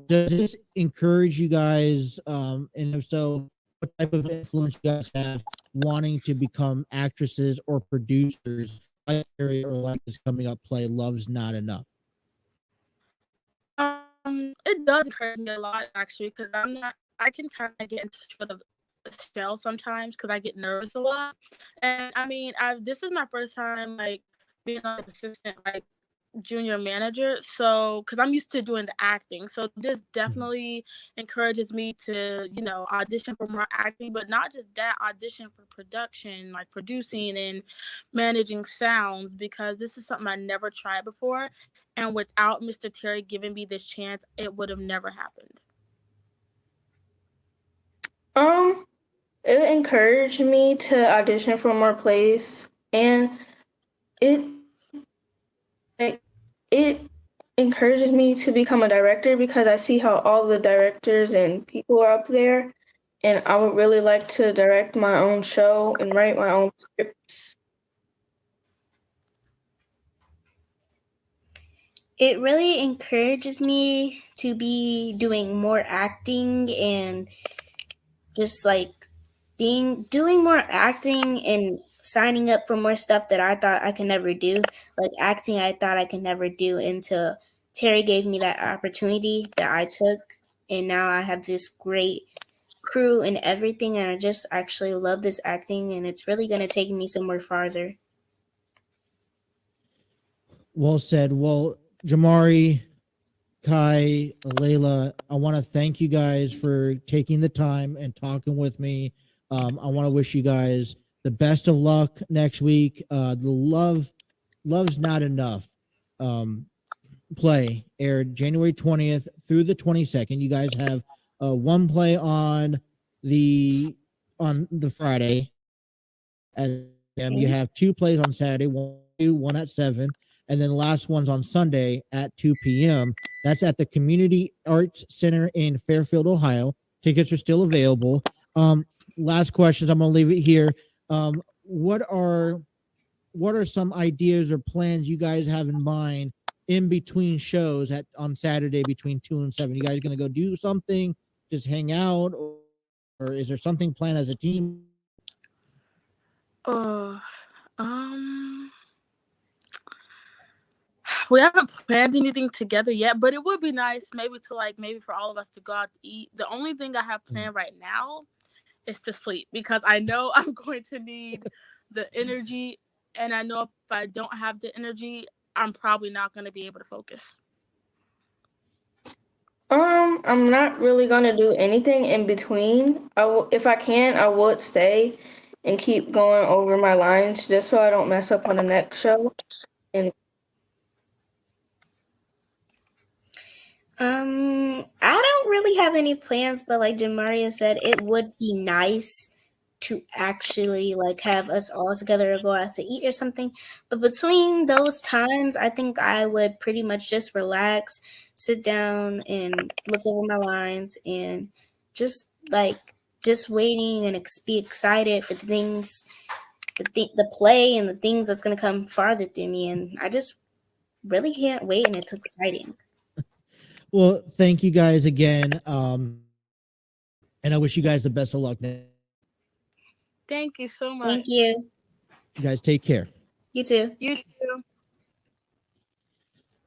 Speaker 2: this encourage you guys? And if so, what type of influence you guys have wanting to become actresses or producers like Terry or like this coming up play Love's Not Enough?
Speaker 7: It does encourage me a lot, actually, because I can kind of get into sort of a shell sometimes because I get nervous a lot. And I mean, this is my first time like being an assistant, like junior manager. So, because I'm used to doing the acting, so this definitely encourages me to, audition for more acting, but not just that, audition for production, like producing and managing sounds, because this is something I never tried before. And without Mr. Terry giving me this chance, it would have never happened.
Speaker 8: It encouraged me to audition for more plays, and it encourages me to become a director because I see how all the directors and people are up there, and I would really like to direct my own show and write my own scripts.
Speaker 6: It really encourages me to be doing more acting and just like doing more acting and signing up for more stuff that I thought I could never do, like acting I thought I could never do, until Terry gave me that opportunity that I took, and now I have this great crew and everything, and I just actually love this acting, and it's really going to take me somewhere farther.
Speaker 2: Well said. Well, Jamari, Kai, Layla, I want to thank you guys for taking the time and talking with me. I want to wish you guys the best of luck next week. Love's Not Enough play aired January 20th through the 22nd. You guys have one play the on the Friday, and you have two plays on Saturday, one at 7, and then the last one's on Sunday at 2 p.m. That's at the Community Arts Center in Fairfield, Ohio. Tickets are still available. Last questions. I'm gonna leave it here. What are some ideas or plans you guys have in mind in between shows on Saturday between 2 and 7? You guys gonna go do something, just hang out, or is there something planned as a team?
Speaker 7: We haven't planned anything together yet, but it would be nice maybe for all of us to go out to eat. The only thing I have planned right now is to sleep, because I know I'm going to need the energy, and I know if I don't have the energy, I'm probably not going to be able to focus.
Speaker 8: I'm not really gonna do anything in between. If I can, I would stay and keep going over my lines just so I don't mess up on the next show. And
Speaker 6: I don't really have any plans, but like Jamaria said, it would be nice to actually like have us all together or go out to eat or something. But between those times, I think I would pretty much just relax, sit down and look over my lines, and just waiting and be excited for the things, the play and the things that's gonna come farther through me. And I just really can't wait, and it's exciting.
Speaker 2: Well, thank you guys again. And I wish you guys the best of luck.
Speaker 7: Thank you so much.
Speaker 6: Thank you.
Speaker 2: You guys take care.
Speaker 6: You too.
Speaker 7: You too.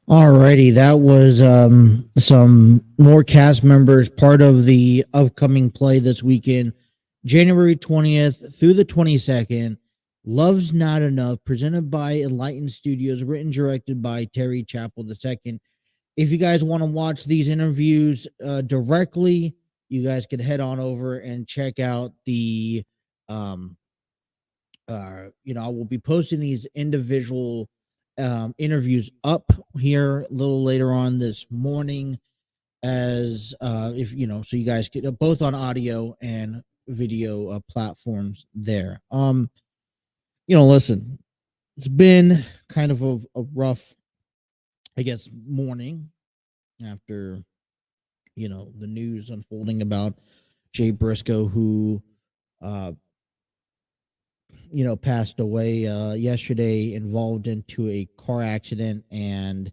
Speaker 2: Alrighty, that was some more cast members, part of the upcoming play this weekend, January 20th through the 22nd. Love's Not Enough, presented by Elightened Studios, written directed by Terry Chappell II. If you guys want to watch these interviews directly, you guys could head on over and check out the I will be posting these individual interviews up here a little later on this morning, as so you guys get both on audio and video platforms there. Listen, it's been kind of a rough, I guess, morning after the news unfolding about Jay Briscoe, who passed away yesterday, involved into a car accident and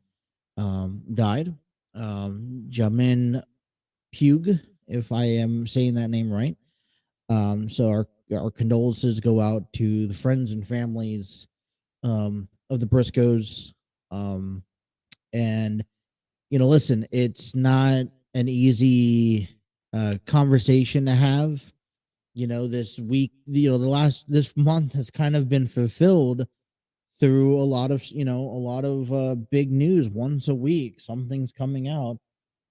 Speaker 2: died. Jamin Pugh, if I am saying that name right. So our condolences go out to the friends and families of the Briscoes. And listen, it's not an easy conversation to have. This week, this month has kind of been fulfilled through a lot of big news. Once a week, something's coming out.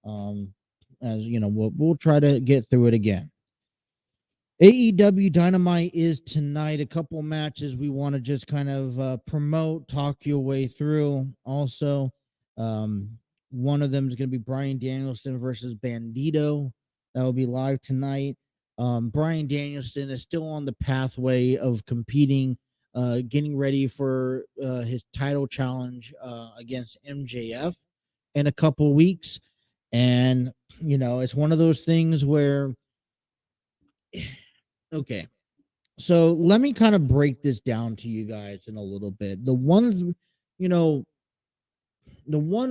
Speaker 2: As we'll try to get through it again. AEW Dynamite is tonight. A couple matches we want to just kind of promote, talk your way through. Also, one of them is going to be Bryan Danielson versus Bandito. That will be live tonight. Bryan Danielson is still on the pathway of competing, getting ready for his title challenge against MJF in a couple weeks. And, it's one of those things where, okay, so let me kind of break this down to you guys in a little bit. The one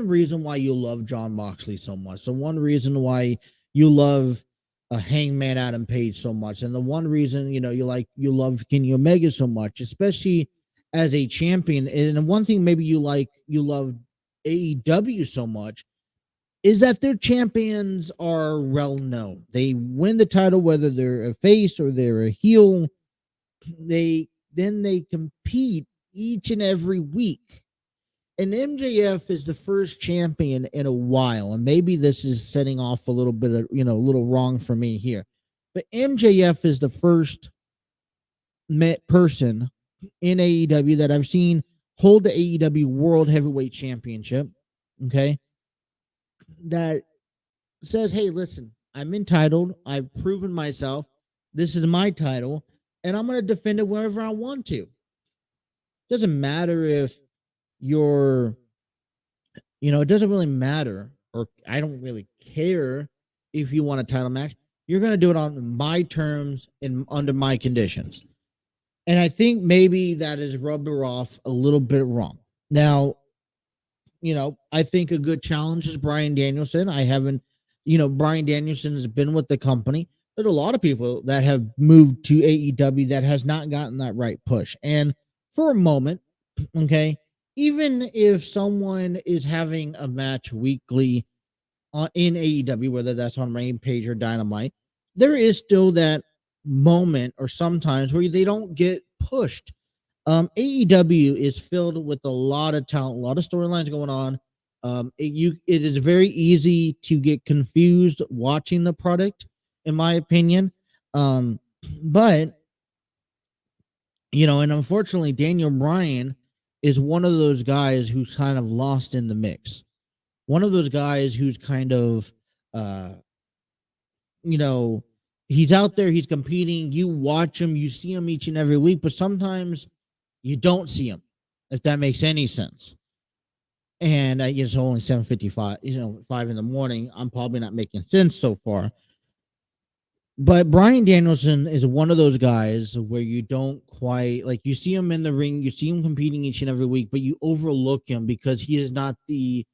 Speaker 2: reason why you love Jon Moxley so much, the one reason why you love Hangman Adam Page so much, and the one reason you love Kenny Omega so much, especially as a champion, and the one thing maybe you love AEW so much is that their champions are well known. They win the title whether they're a face or they're a heel. They compete each and every week. And MJF is the first champion in a while, and maybe this is setting off a little bit of, a little wrong for me here. But MJF is the first person in AEW that I've seen hold the AEW World Heavyweight Championship, okay, that says, hey, listen, I'm entitled. I've proven myself. This is my title, and I'm going to defend it wherever I want to. Doesn't matter if you're, it doesn't really matter, or I don't really care if you want a title match. You're going to do it on my terms and under my conditions. And I think maybe that is rubbed her off a little bit wrong. Now, I think a good challenge is Bryan Danielson. Bryan Danielson has been with the company. There's a lot of people that have moved to AEW that has not gotten that right push. And for a moment, okay, even if someone is having a match weekly in AEW, whether that's on Rampage or Dynamite, there is still that moment or sometimes where they don't get pushed. AEW is filled with a lot of talent, a lot of storylines going on. It is very easy to get confused watching the product, in my opinion. But and unfortunately, Daniel Bryan is one of those guys who's kind of lost in the mix. One of those guys who's kind of, he's out there, he's competing. You watch him, you see him each and every week, but sometimes you don't see him, if that makes any sense. And it's only 7:55, 5 in the morning. I'm probably not making sense so far. But Bryan Danielson is one of those guys where you don't quite, you see him in the ring, you see him competing each and every week, but you overlook him because he is not the,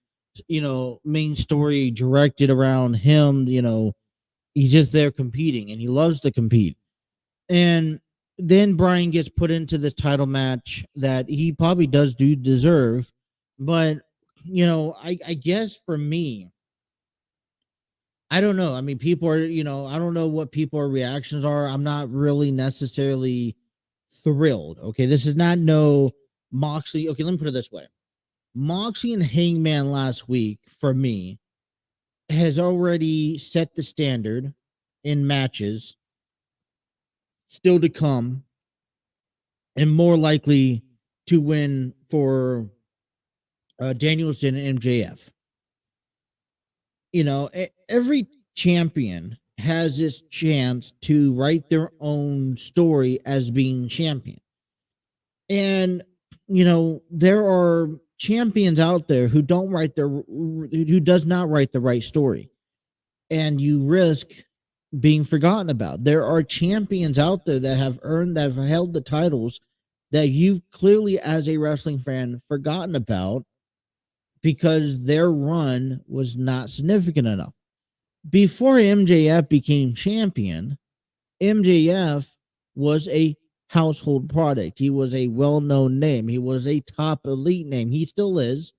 Speaker 2: main story directed around him. He's just there competing, and he loves to compete. And then Bryan gets put into this title match that he probably does deserve. But, I guess for me, I don't know. I mean, people are, I don't know what people's reactions are. I'm not really necessarily thrilled. Okay. This is not no Moxley. Okay. Let me put it this way. Moxley and Hangman last week, for me, has already set the standard in matches still to come and more likely to win for Danielson and MJF. Every champion has this chance to write their own story as being champion. And, there are champions out there who does not write the right story. And you risk being forgotten about. There are champions out there that have held the titles that you've clearly, as a wrestling fan, forgotten about because their run was not significant enough. Before MJF became champion, MJF was a household product. He was a well-known name. He was a top elite name. He still is.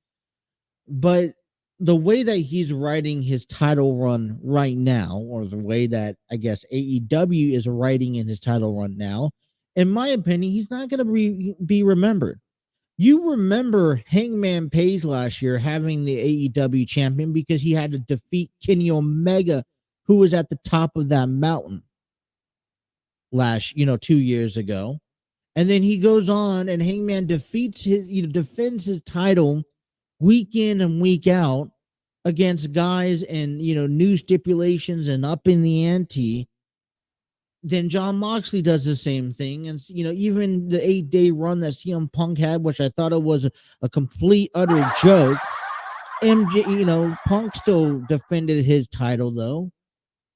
Speaker 2: But the way that he's writing his title run right now, or the way that I guess AEW is writing in his title run now, in my opinion, he's not going to be remembered. You remember Hangman Page last year having the AEW champion because he had to defeat Kenny Omega, who was at the top of that mountain 2 years ago. And then he goes on and Hangman defends his title week in and week out against guys and, new stipulations and up in the ante. Then John Moxley does the same thing. And, even the 8-day run that CM Punk had, which I thought it was a complete, utter joke. Punk still defended his title, though.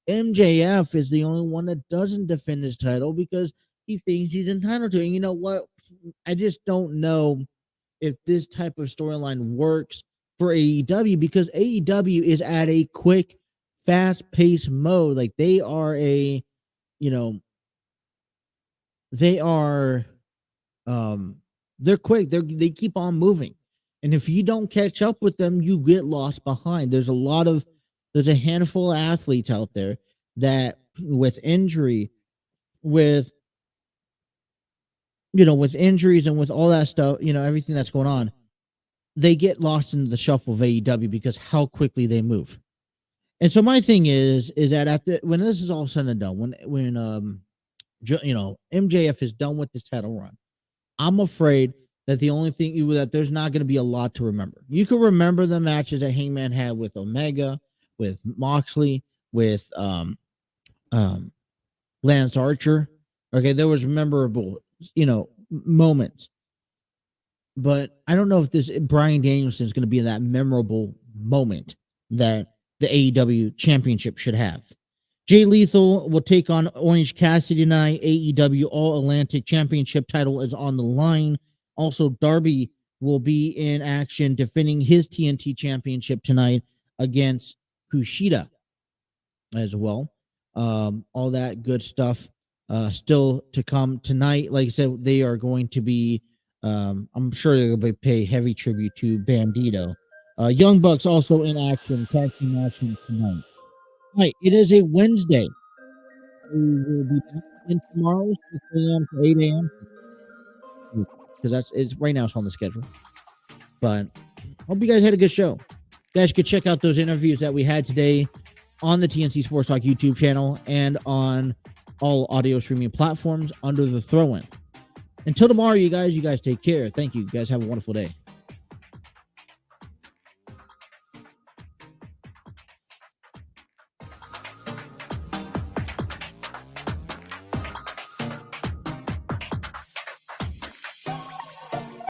Speaker 2: MJF is the only one that doesn't defend his title because he thinks he's entitled to it. And you know what? I just don't know if this type of storyline works for AEW because AEW is at a quick fast-paced mode. Like they are a, you know, they are they're quick. They keep on moving. And if you don't catch up with them, you get lost behind. There's a handful of athletes out there that with injury, with with injuries and with all that stuff, everything that's going on, they get lost in the shuffle of AEW because how quickly they move. And so my thing is that when this is all said and done, when MJF is done with this title run, I'm afraid that the only thing that there's not going to be a lot to remember. You can remember the matches that Hangman had with Omega, with Moxley, with Lance Archer. Okay, there was memorable, moments. But I don't know if this Bryan Danielson is going to be that memorable moment that the AEW championship should have. Jay Lethal will take on Orange Cassidy tonight. AEW All Atlantic Championship title is on the line. Also, Darby will be in action defending his TNT championship tonight against Kushida as well. All that good stuff still to come tonight. Like I said, they are going to be, I'm sure they're going to pay heavy tribute to Bandito. Young Bucks also in action, tag team action tonight. Right, it is a Wednesday. We will be back in tomorrow, 6 a.m. to 8 a.m. Because it's right now it's on the schedule. But hope you guys had a good show. You guys could check out those interviews that we had today on the TNC Sports Talk YouTube channel and on all audio streaming platforms under the Throw-In. Until tomorrow, you guys take care. Thank you. You guys have a wonderful day.